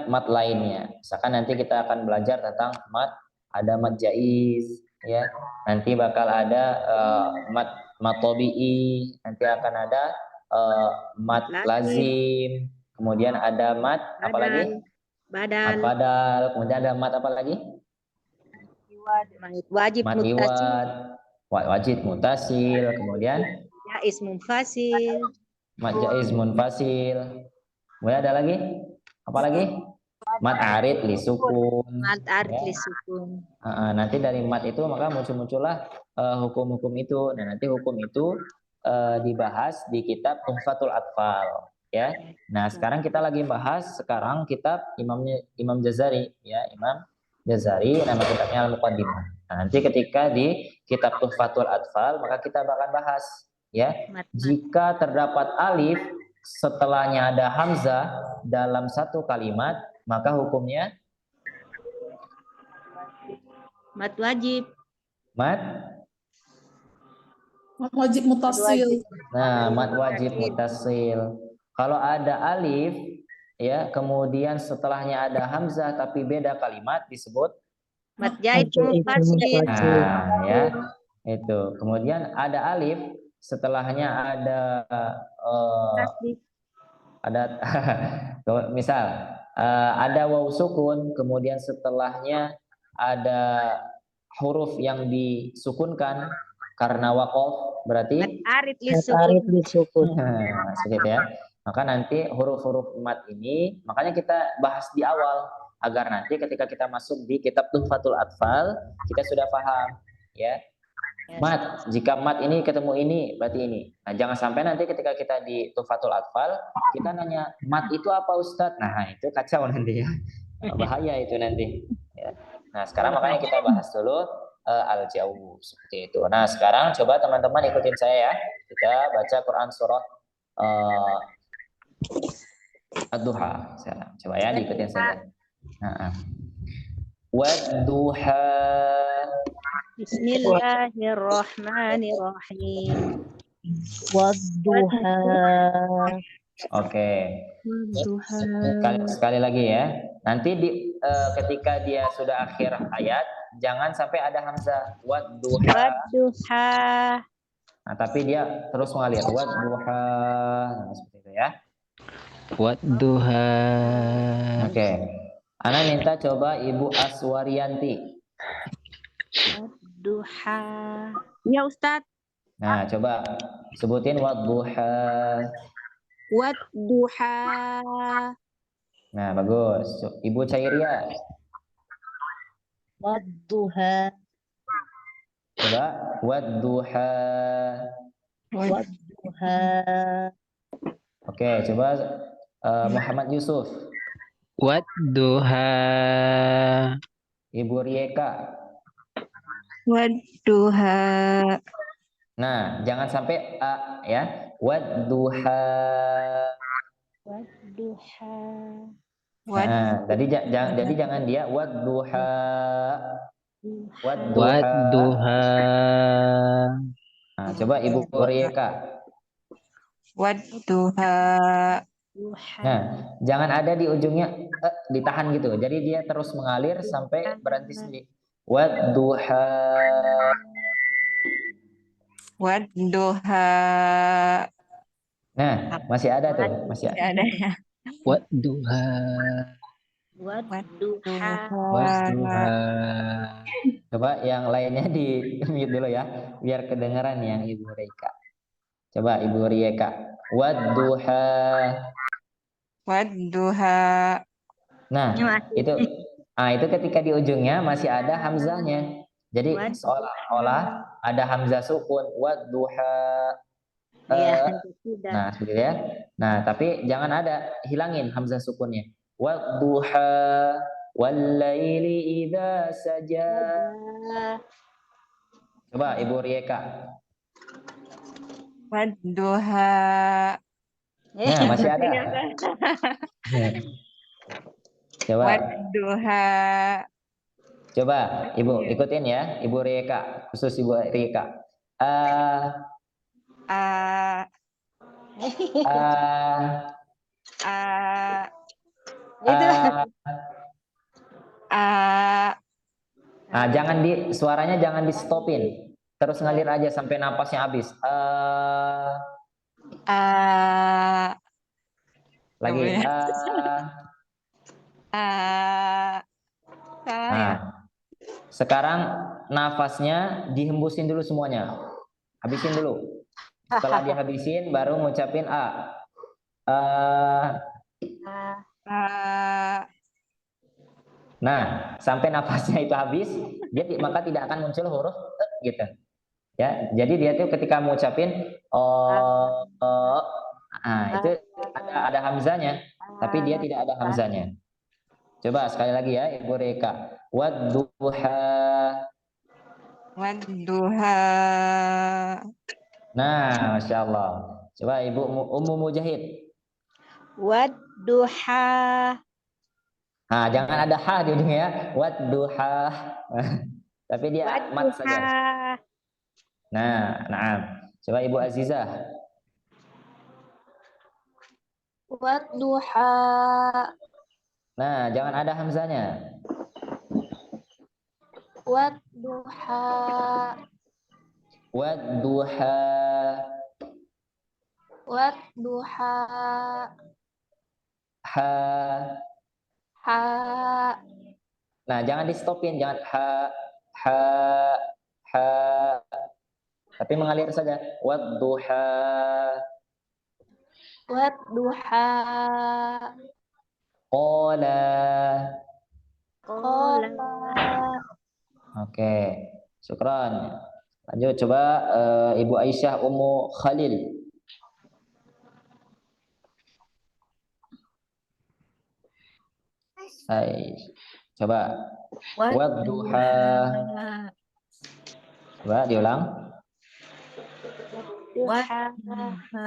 mat lainnya. Misalkan nanti kita akan belajar tentang mat, ada mat jaiz, ya. Nanti bakal ada mat tabi'i, nanti akan ada mat lazim, kemudian ada mat apa lagi? Mat Badal. badal, kemudian ada mat apa lagi? Wajib Mat mutasil. iwad, wajib mutasil, kemudian Jaiz munfasil. mat jaiz munfasil. Kemudian ada lagi? Apa lagi? Mat arid li sukun. Mat arid Ya. li sukun. Nanti dari mat itu maka muncullah hukum-hukum itu. Dan nanti hukum itu dibahas di kitab Tuhfatul Atfal. Ya. Nah sekarang kita lagi bahas sekarang kitab Imam Jazari. Ya, Imam Jazari, nama kitabnya Al-Muqaddimah. Nah, nanti ketika di kitab Tuhfatul Atfal maka kita bakal bahas. Ya, jika terdapat alif setelahnya ada hamzah dalam satu kalimat, maka hukumnya Mat wajib. mat Wajib mutasil. Nah, mat wajib mutasil. Kalau ada alif, ya, kemudian setelahnya ada hamzah tapi beda kalimat disebut Mat jaiz munfasil. nah, ya, itu. Kemudian ada alif, setelahnya ada misal ada waw sukun, kemudian setelahnya ada huruf yang disukunkan karena waqaf, berarti Mat arid li sukun. seperti itu ya. Maka nanti huruf-huruf mat ini makanya kita bahas di awal agar nanti ketika kita masuk di kitab Tuhfatul Atfal kita sudah paham ya. Mat, jika mat ini ketemu ini berarti ini. Nah, jangan sampai nanti ketika kita di Tuhfatul Atfal kita nanya mat itu apa Ustadz? Nah, itu kacau nanti ya. Bahaya itu nanti ya. Nah, sekarang makanya kita bahas dulu al-jauh seperti itu. Nah, sekarang coba teman-teman ikutin saya ya. Kita baca Quran surah Ad-Duha. Coba ya diikutin saya. Wad-duha. Bismillahirrahmanirrahim. Wad-duha. Oke. Sekali lagi ya. Nanti ketika dia sudah akhir ayat, jangan sampai ada hamzah. Wad-duha. Wad-duha. Nah, tapi dia terus mengalir. Wad-duha. Nah, seperti itu ya. Wad-duha. Oke. Ana minta coba Ibu Aswarianti. Wad-duha. Ya Ustadz. Nah, coba sebutin wad-duha. Wad-duha. Nah, bagus. Ibu Cairia. Wad-duha. Coba wad-duha. Wad-duha. Oke, coba Muhammad Yusuf. Wad-duha. Ibu Rieka. Wadduha. Nah, jangan sampai a ya. Wad-duha. Wad-duha. Nah, jadi jangan dia wad-duha. Wad-duha. Wad-duha. Nah, coba Ibu Rieka. Wadduha. Nah, jangan ada di ujungnya ditahan gitu. Jadi dia terus mengalir sampai berhenti sendiri. Wad-duha. Wadduha. Nah, masih ada tuh, masih ada. Ada ya. Wad-duha. Wad-duha. Wad-duha. Coba yang lainnya di mute dulu ya, biar kedengaran yang Ibu Rieka. Coba Ibu Rieka. Wad-duha. Wadduha. Nah, itu ketika di ujungnya masih ada hamzahnya. Jadi seolah-olah ada hamzah sukun. Wad-duha. Nah, seperti itu ya. Nah, tapi jangan ada, hilangin hamzah sukunnya. Wad-duha wal-laili idza saja. Coba Ibu Rieka. Wadduha. Nah, masih ada. Coba. Wadduha. Coba Ibu ikutin ya, Ibu Rieka, khusus Ibu Rieka. Nah, suaranya jangan di stopin, terus ngalir aja sampai napasnya habis. Lagi. Coba ya. Nah, sekarang nafasnya dihembusin dulu semuanya. Habisin dulu. Setelah dihabisin baru ngucapin A. Nah, sampai nafasnya itu habis, maka tidak akan muncul huruf gitu. Ya, jadi dia tuh ketika mengucapin itu ada hamzanya, tapi dia tidak ada hamzanya. Coba sekali lagi ya, Ibu Reka. Wadduha. Wadduha. Nah, Masya Allah. Coba Ibu Ummu Mujahid. Wadduha. Nah, jangan ada ha di ujungnya ya. Wadduha. Tapi dia mat saja. Nah. Coba Ibu Azizah. Wadduha. Nah, jangan ada hamzanya. Wadduha. Wadduha. Wadduha. Ha. Ha. Nah, jangan di stopin, jangan ha. Tapi mengalir saja. Wadduha. Wadduha. Qala. Qala. Oke, syukran. Lanjut coba Ibu Aisyah Ummu Khalil. Hai. Coba. Wadduha. Coba diulang. Wadduha.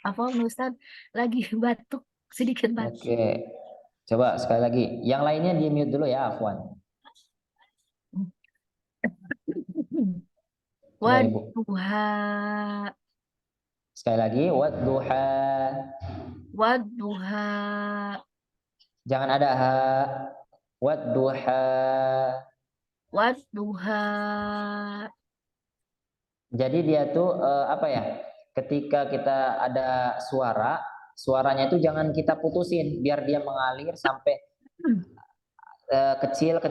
Apa Ustaz? Lagi batuk, sedikit batuk. Oke. Coba sekali lagi. Yang lainnya di mute dulu ya, Afwan. Coba Ibu. Wadduha. Sekali lagi, wadduha. Wadduha. Jangan ada ha. Wadduha. Wadduha. Jadi dia tuh apa ya? Ketika kita ada suaranya itu jangan kita putusin biar dia mengalir sampai kecil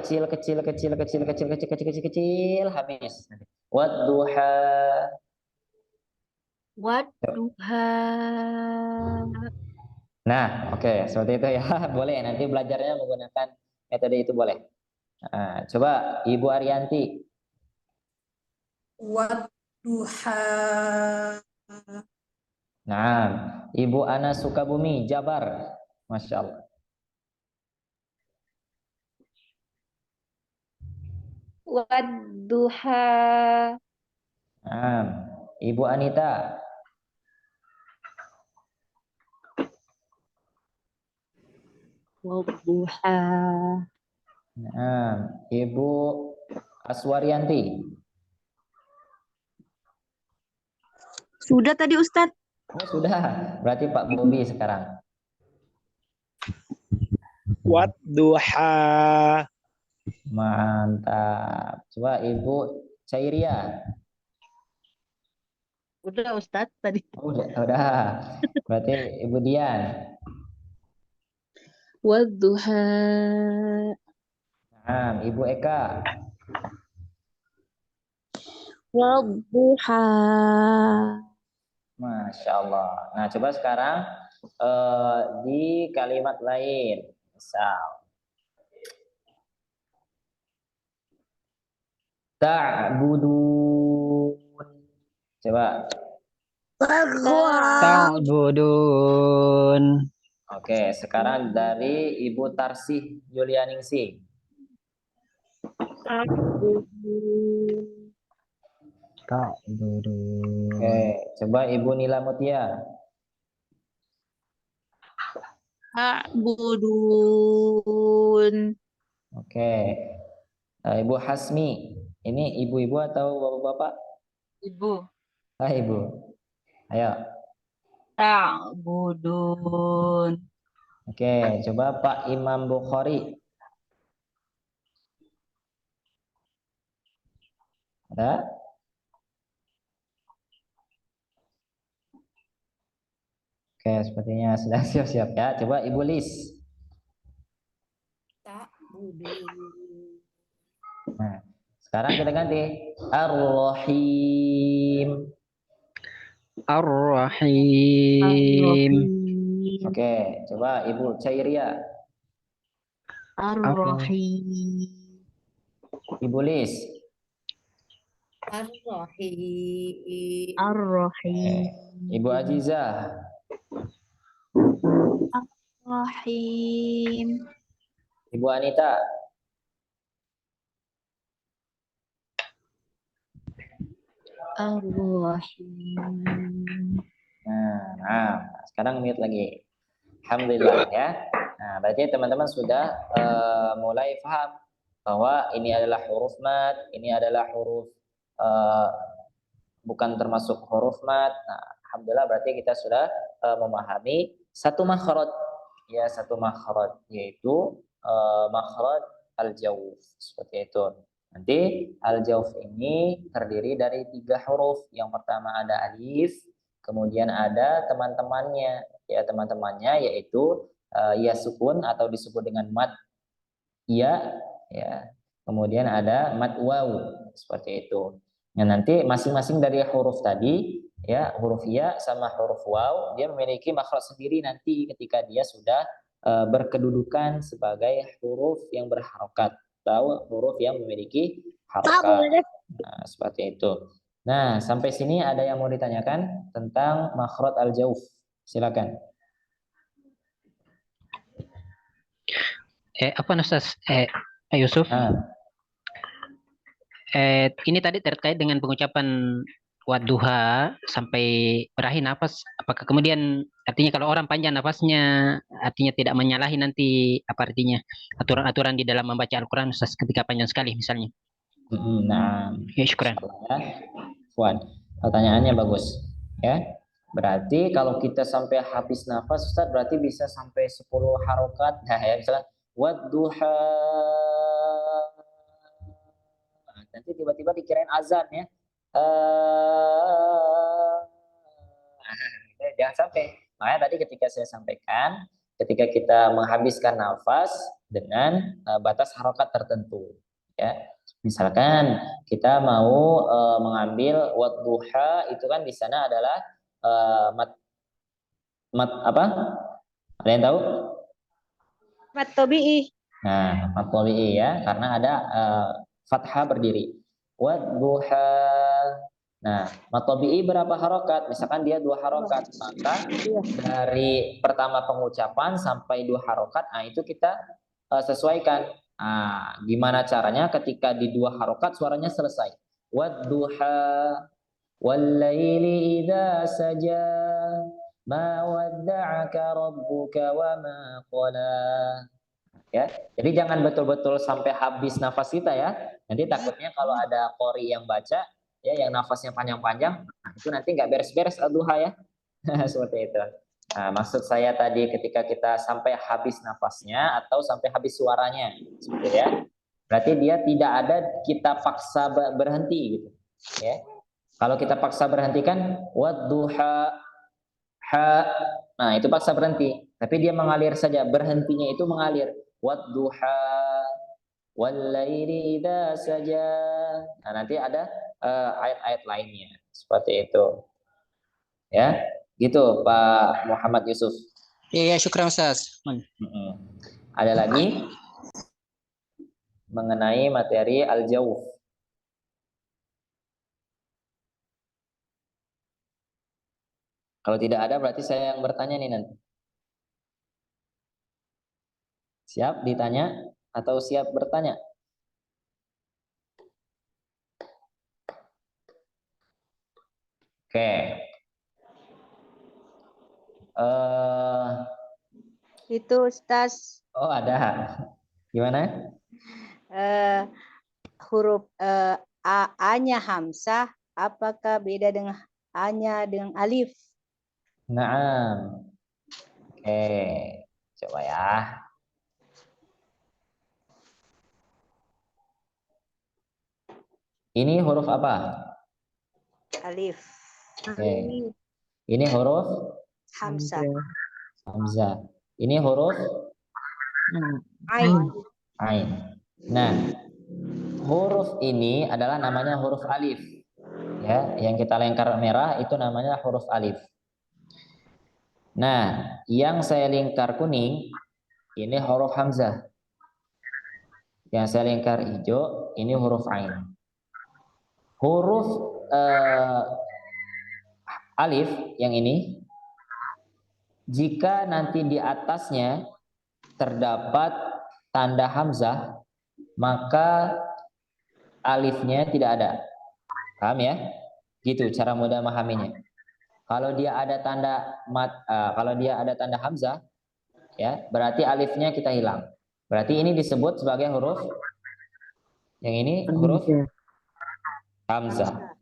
habis. Wadduha. Wadduha. Nah, oke, seperti itu ya. Boleh nanti belajarnya menggunakan metode itu boleh. Nah, coba Ibu Arianti. Wadduha. Nah, Ibu Ana Sukabumi, Jabar. Masya Allah. Wadduha. Nah, Ibu Anita. Wadduha. Nah, Ibu Aswarianti. Sudah tadi Ustadz. Oh, sudah. Berarti Pak Bobi sekarang. Wadduha. Mantap. Coba Ibu Cairia. Udah Ustadz tadi. Oh, udah. Berarti Ibu Dian. Wadduha. Nah, Ibu Eka. Wadduha. Masya Allah. Nah, coba sekarang di kalimat lain. Misal. Ta'budun. Coba. Ta'budun. Oke, sekarang dari Ibu Tarsih Yulianingsih. Ta'budun. Oke, coba Ibu Nila Mutia. Ta'budun. Oke. Ibu Hasmi. Ini ibu-ibu atau bapak-bapak? Ibu. Ibu. Ayo. Ta'budun. Oke, coba Pak Imam Bukhari. Ada? Oke, sepertinya sedang siap-siap ya. Coba Ibu Lis. Nah, sekarang kita ganti. Ar-Rahim. Ar-Rahim. Oke, coba Ibu Cairia. Ar-Rahim. Ibu Lis. Ar-Rahim. Ar-Rahim. Ibu Azizah. Rahim. Ibu Anita. Ar-Rahim. Nah, sekarang mute lagi. Alhamdulillah ya. Nah, berarti teman-teman sudah mulai paham bahwa ini adalah huruf mad, ini adalah huruf bukan termasuk huruf mad. Nah, alhamdulillah berarti kita sudah memahami satu makhraj, ya, satu makhraj yaitu makhraj al-jawf seperti itu. Nanti al-jawf ini terdiri dari 3 huruf. Yang pertama ada alif, kemudian ada teman-temannya, ya, teman-temannya yaitu ya sukun atau disebut dengan mad ya, ya. Kemudian ada mad waw seperti itu. Nah, nanti masing-masing dari huruf tadi, ya, huruf ya sama huruf waw, dia memiliki makhraj sendiri nanti ketika dia sudah berkedudukan sebagai huruf yang berharokat atau huruf yang memiliki harokat. Nah, seperti itu. Nah, sampai sini ada yang mau ditanyakan tentang makhraj al-jawf? Silakan. Apa Ustaz? Yusuf? Ini tadi terkait dengan pengucapan wadduha sampai berakhir nafas. Apakah kemudian artinya kalau orang panjang nafasnya artinya tidak menyalahi nanti apa artinya aturan-aturan di dalam membaca Al-Quran Ustaz ketika panjang sekali misalnya? Nah, ya syukran. Fuad, pertanyaannya bagus, ya. Berarti kalau kita sampai habis nafas, Ustaz, berarti bisa sampai 10 harokat. Nah, ya, misalnya wadduha. Nanti tiba-tiba dikirain azan, ya. Jangan sampai. Makanya tadi ketika saya sampaikan, ketika kita menghabiskan nafas dengan batas harokat tertentu, ya. Misalkan kita mau mengambil wadduha, itu kan di sana adalah mat apa? Ada yang tahu? Mat tabi'i. Nah, mat tabi'i ya, karena ada fathah berdiri. Wadduha. Nah, mat tabi'i berapa harokat? Misalkan dia 2 harokat, maka dari pertama pengucapan sampai 2 harokat, nah itu kita sesuaikan. Nah, gimana caranya ketika di 2 harokat suaranya selesai? Wadduha wallaili idza saja ma wadda'aka rabbuka wa ma qala. Ya, jadi jangan betul-betul sampai habis nafas kita ya. Nanti takutnya kalau ada qori yang baca ya yang nafasnya panjang-panjang, nah itu nanti nggak beres-beres al-duha ya. Seperti itu. Nah, maksud saya tadi ketika kita sampai habis nafasnya atau sampai habis suaranya, seperti ya. Berarti dia tidak ada kita paksa berhenti gitu, ya. Kalau kita paksa berhentikan wadduha ha, nah itu paksa berhenti. Tapi dia mengalir saja, berhentinya itu mengalir. Wadduha wallaili idza saja. Nah, nanti ada ayat-ayat lainnya seperti itu. Ya, gitu Pak Muhammad Yusuf. Iya, syukran Ustaz. Ada lagi mengenai materi al-jawf. Kalau tidak ada berarti saya yang bertanya nih nanti. Siap ditanya atau siap bertanya? Oke. Itu Ustaz, Oh ada. Gimana? huruf A-nya hamzah, apakah beda dengan A-nya dengan alif? Naam. Oke. Coba ya. Ini huruf apa? Alif. Oke. Ini huruf Hamzah. Hamzah. Ini huruf Ain. Ain. Nah, huruf ini adalah namanya huruf alif. Ya, yang kita lingkar merah itu namanya huruf alif. Nah, yang saya lingkar kuning ini huruf hamzah. Yang saya lingkar hijau ini huruf ain. Huruf alif yang ini, jika nanti di atasnya terdapat tanda hamzah, maka alifnya tidak ada. Paham ya? Gitu cara mudah memahaminya. Kalau dia ada tanda hamzah, ya berarti alifnya kita hilang. Berarti ini disebut sebagai huruf yang ini huruf hamzah.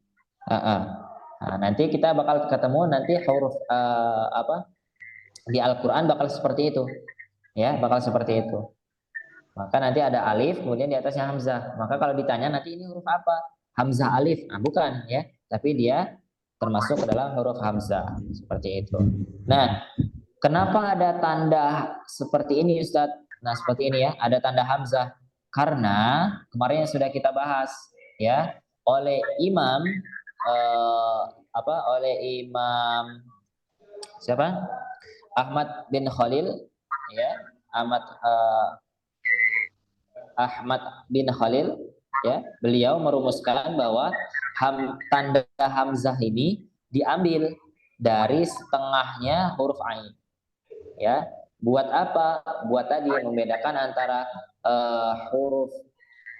Nah, nanti kita bakal ketemu nanti huruf di Al-Quran bakal seperti itu, ya bakal seperti itu. Maka nanti ada alif, kemudian di atasnya hamzah. Maka kalau ditanya nanti ini huruf apa? Hamzah alif. Nah, bukan ya, tapi dia termasuk ke dalam huruf hamzah seperti itu. Nah, kenapa ada tanda seperti ini, Ustadz? Nah, seperti ini ya, ada tanda hamzah. Karena kemarin yang sudah kita bahas ya, oleh Imam oleh Imam siapa? Ahmad bin Khalil ya, Ahmad bin Khalil ya, beliau merumuskan bahwa tanda hamzah ini diambil dari setengahnya huruf ain. Ya, buat apa? Buat tadi membedakan antara huruf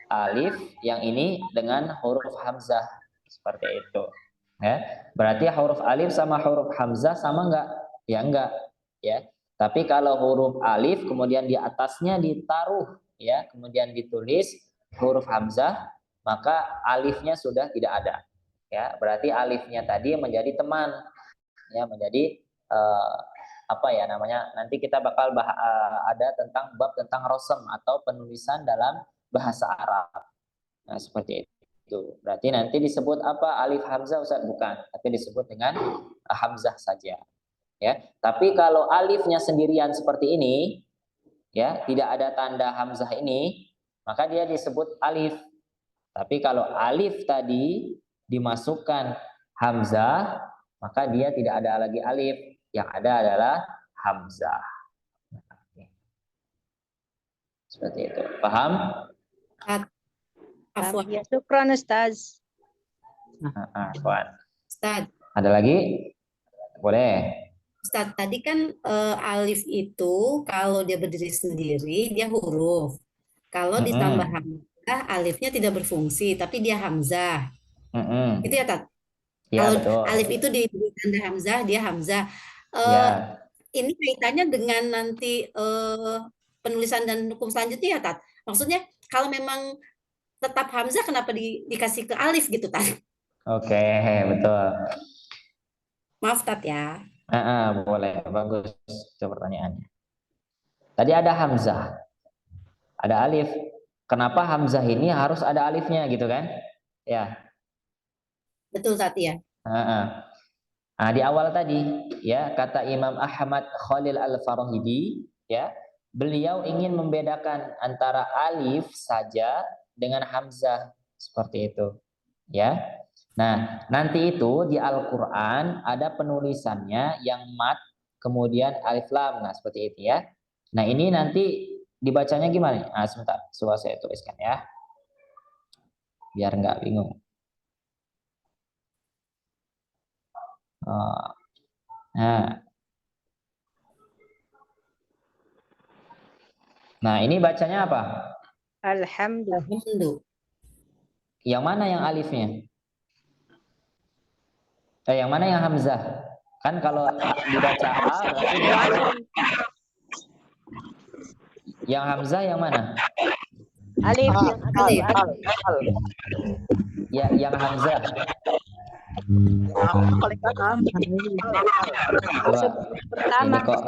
alif yang ini dengan huruf hamzah seperti itu. Ya, berarti huruf alif sama huruf hamzah sama enggak? Ya enggak, ya. Tapi kalau huruf alif kemudian di atasnya ditaruh ya, kemudian ditulis huruf hamzah, maka alifnya sudah tidak ada. Ya, berarti alifnya tadi menjadi teman, ya menjadi nanti kita bakal ada tentang bab tentang rosem atau penulisan dalam bahasa Arab. Nah, seperti itu. Berarti nanti disebut apa? Alif hamzah, Ustaz? Bukan, tapi disebut dengan hamzah saja. Ya, tapi kalau alifnya sendirian seperti ini, ya tidak ada tanda hamzah ini, maka dia disebut alif. Tapi kalau alif tadi dimasukkan hamzah, maka dia tidak ada lagi alif, yang ada adalah hamzah. Seperti itu. Paham? Afwan. Ya, syukran Ustaz. Afwan. Ustaz. Ada lagi? Boleh. Ustaz, tadi kan alif itu kalau dia berdiri sendiri dia huruf. Kalau ditambah hamzah, alifnya tidak berfungsi, tapi dia hamzah. Itu ya, Tat? Ya, kalau betul. alif itu diberi tanda hamzah, dia hamzah. Ini kaitannya dengan nanti penulisan dan hukum selanjutnya ya, Tat? Maksudnya kalau memang tetap hamzah, kenapa dikasih ke alif gitu, Tat? Oke, betul. Maaf, Tat ya. Boleh, bagus itu pertanyaannya. Tadi ada hamzah, ada alif. Kenapa hamzah ini harus ada alifnya gitu kan? Ya. Betul, Tat ya. Nah, di awal tadi ya kata Imam Ahmad Khalil Al-Farahidi ya, beliau ingin membedakan antara alif saja dengan hamzah seperti itu ya. Nah, nanti itu di Al-Qur'an ada penulisannya yang mat kemudian alif lam, nah seperti itu ya. Nah, ini nanti dibacanya gimana? Nah, sebentar, coba saya tuliskan ya. Biar nggak bingung. Nah, ini bacanya apa? Alhamdulillah. Yang mana yang alifnya? Yang mana yang hamzah? Kan kalau dibaca A berarti yang hamzah yang mana? Alif. Ya, yang hamzah. Ini kok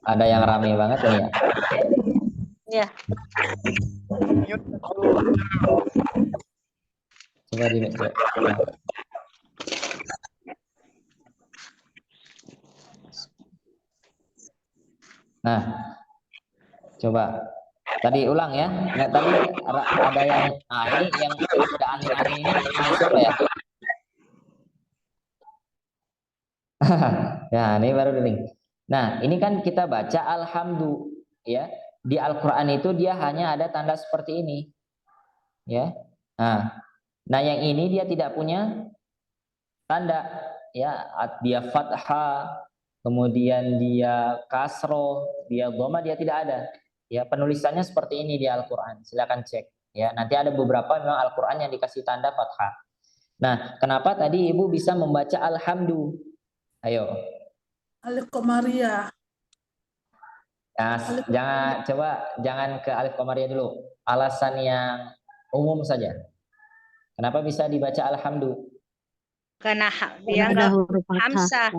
ada yang rame banget nih ya? Ya. Coba di Nah, coba tadi ulang ya. Nggak, tadi ada yang, nah ini yang udah aneh-aneh ini siapa ya? Ya, ini baru link. Nah, ini kan kita baca alhamdu, ya. Di Al-Qur'an itu dia hanya ada tanda seperti ini. Ya. Nah, yang ini dia tidak punya tanda, ya. Dia fathah, kemudian dia kasroh, dia dhamma, dia tidak ada. Ya, penulisannya seperti ini di Al-Qur'an. Silakan cek. Ya, nanti ada beberapa memang Al-Qur'an yang dikasih tanda fathah. Nah, kenapa tadi Ibu bisa membaca alhamdu? Ayo. Alif Komariah. Nah, jangan ke alif komariah dulu. Alasan yang umum saja. Kenapa bisa dibaca alhamdu? Karena dia nggak huruf hamzah.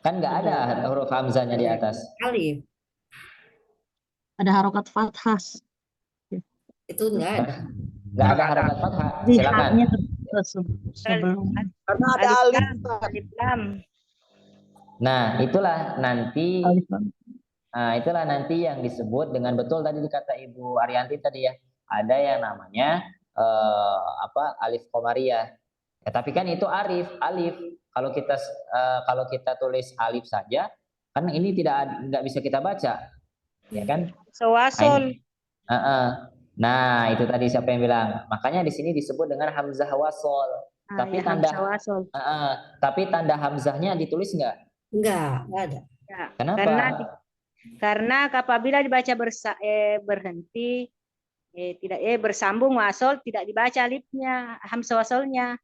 Kan nggak ada huruf hamzahnya di atas. Alif. Ada harokat fathah. Itu enggak ada. Nggak ada harokat fathah. Silakan. Sebelum. Karena ada alif lam. Nah, itulah nanti yang disebut dengan betul tadi dikata Ibu Arianti tadi ya. Ada yang namanya alif komariah. Ya, tapi kan itu alif. Kalau kita tulis alif saja, kan ini nggak bisa kita baca, ya kan? Wasol. Nah, itu tadi siapa yang bilang? Makanya di sini disebut dengan hamzah wasol. Tapi tanda hamzahnya ditulis nggak? Enggak ada. Ya, Kenapa? Karena apabila dibaca berhenti, tidak bersambung wasol, tidak dibaca alifnya, hamzah wasolnya.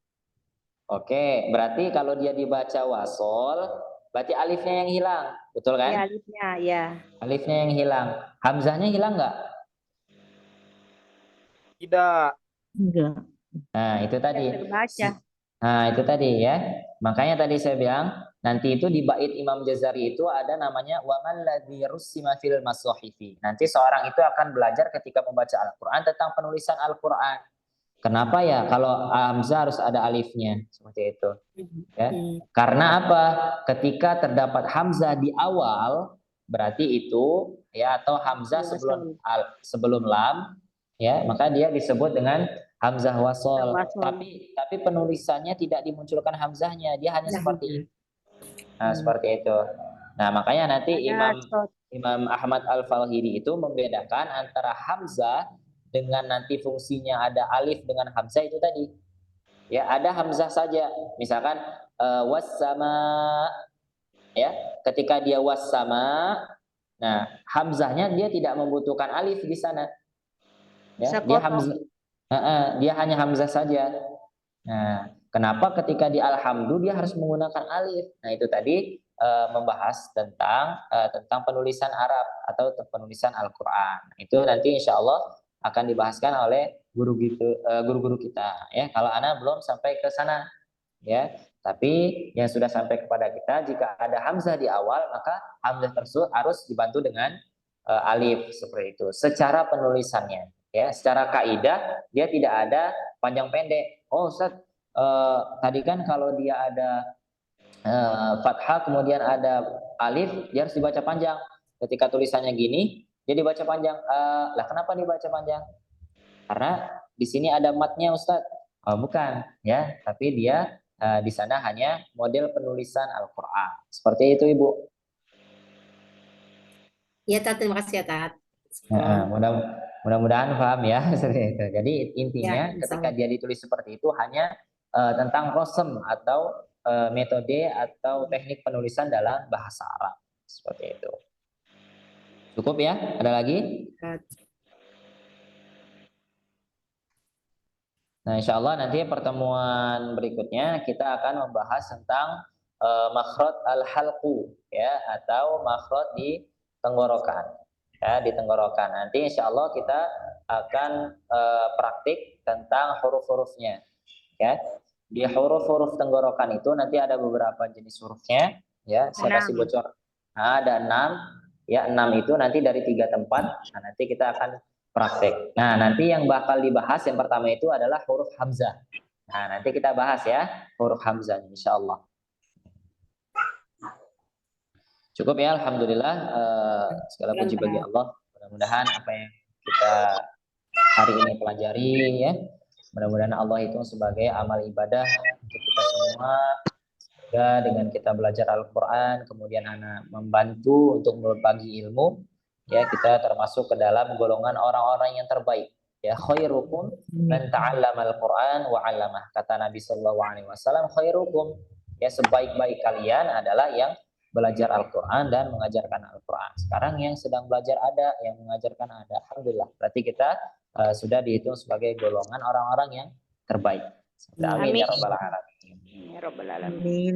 Oke, berarti kalau dia dibaca wasol, berarti alifnya yang hilang, betul kan? Ya, alifnya, ya. Alifnya yang hilang. Hamzahnya hilang nggak? Tidak. Enggak. Nah, itu tadi. Terbaca. Nah, itu tadi ya. Makanya tadi saya bilang, nanti itu di bait Imam Jazari itu ada namanya waman ladzi rusima fil masohifi. Nanti seorang itu akan belajar ketika membaca Al-Qur'an tentang penulisan Al-Qur'an. Kenapa ya kalau hamzah harus ada alifnya seperti itu? Ya. Karena apa? Ketika terdapat hamzah di awal, berarti itu ya atau hamzah sebelum lam, ya, maka dia disebut dengan hamzah wasol. Tapi penulisannya tidak dimunculkan hamzahnya, dia hanya seperti itu. Nah, seperti itu. Nah, makanya nanti Imam Ahmad Al-Falhidi itu membedakan antara hamzah dengan nanti fungsinya ada alif dengan hamzah itu tadi. Ya, ada hamzah saja. Misalkan wassama, ya, ketika dia wassama, nah hamzahnya dia tidak membutuhkan alif di sana. Ya, dia hanya hamzah saja. Nah, kenapa ketika di alhamdu dia harus menggunakan alif? Nah, itu tadi membahas tentang penulisan Arab atau penulisan Al-Qur'an. Itu nanti insya Allah akan dibahaskan oleh guru-guru kita, ya. Kalau ana belum sampai ke sana, ya. Tapi yang sudah sampai kepada kita, jika ada hamzah di awal, maka hamzah tersebut harus dibantu dengan alif seperti itu. Secara penulisannya, ya, secara kaidah dia tidak ada panjang pendek. Oh, Ustaz, tadi kan kalau dia ada fathah kemudian ada alif, dia harus dibaca panjang. Ketika tulisannya gini, dia dibaca panjang. Lah kenapa dibaca panjang? Karena di sini ada matnya, Ustaz. Oh, bukan, ya, tapi dia di sana hanya model penulisan Al-Qur'an. Seperti itu, Ibu. Ya, Tat, terima kasih ya, Tat. Mudah-mudahan paham ya. Jadi intinya ya, ketika dia ditulis seperti itu hanya tentang rosem atau metode atau teknik penulisan dalam bahasa Arab. Seperti itu. Cukup ya? Ada lagi? Nah, insya Allah nanti pertemuan berikutnya kita akan membahas tentang makhraj al-halqu, ya, atau makhraj di tenggorokan, ya, di tenggorokan. Nanti insya Allah kita akan praktik tentang huruf-hurufnya, ya. Di huruf-huruf tenggorokan itu nanti ada beberapa jenis hurufnya, ya. Saya kasih bocor. Nah, ada 6, ya, 6 itu nanti dari 3 tempat. Nah, nanti kita akan praktek. Nah, nanti yang bakal dibahas yang pertama itu adalah huruf hamzah. Nah, nanti kita bahas ya huruf hamzah insyaallah. Cukup ya, alhamdulillah. segala puji bagi Allah. Mudah-mudahan apa yang kita hari ini pelajari ya, mudah-mudahan Allah itu sebagai amal ibadah untuk kita semua. Sehingga dengan kita belajar Al-Quran, kemudian anak membantu untuk berbagi ilmu, ya kita termasuk ke dalam golongan orang-orang yang terbaik. Ya, khairukum man ta'allama al-Quran wa 'allamah. Kata Nabi sallallahu alaihi wasallam, khairukum, ya sebaik-baik kalian adalah yang belajar Al-Quran dan mengajarkan Al-Quran. Sekarang yang sedang belajar ada, yang mengajarkan ada. Alhamdulillah. Berarti kita sudah dihitung sebagai golongan orang-orang yang terbaik. Amin ya rabbal alamin. Ya Rabbal alamin.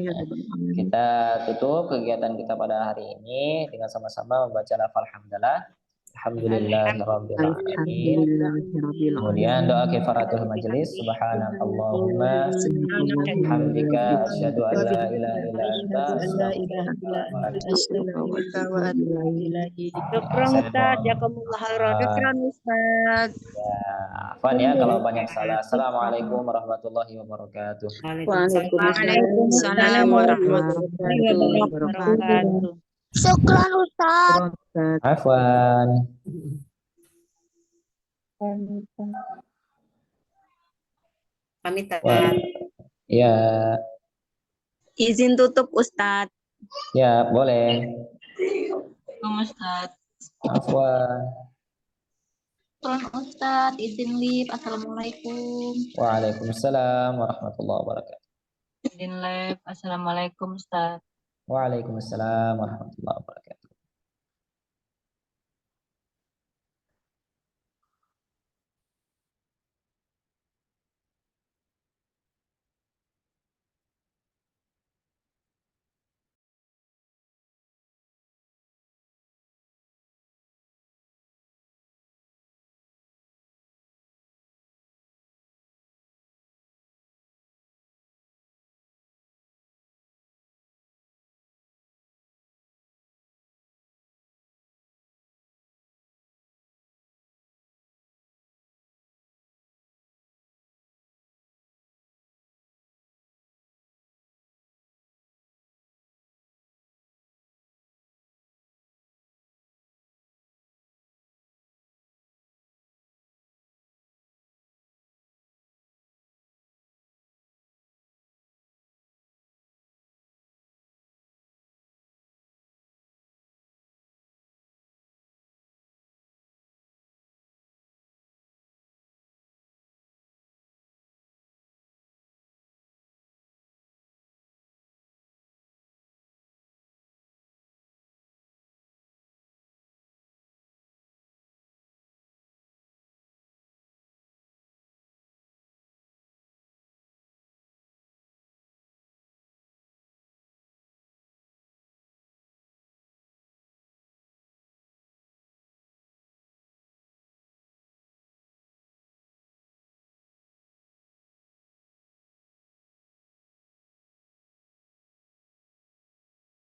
Kita tutup kegiatan kita pada hari ini dengan sama-sama membaca lafal hamdalah. Alhamdulillahirabbil alamin. Kemudian doa kifaratul majelis. Subhanakallahumma hamdika asyhadu an la ilaha illa anta astaghfiruka wa atubu ilaik. Syukran Ustaz, jazakumullah khairan. Syukran Ustaz. Ya, afwan ya kalau banyak salah. Assalamualaikum warahmatullahi wabarakatuh. Waalaikumsalam warahmatullahi wabarakatuh. Syukran Ustaz. Afwan. Pamitan. Ya, Izin tutup Ustaz. ya boleh. Ustaz. Afwan. Ustaz, izin live. Assalamualaikum. Waalaikumsalam warahmatullahi wabarakatuh. Izin live. Assalamualaikum Ustaz. Waalaikumsalam warahmatullahi wabarakatuh.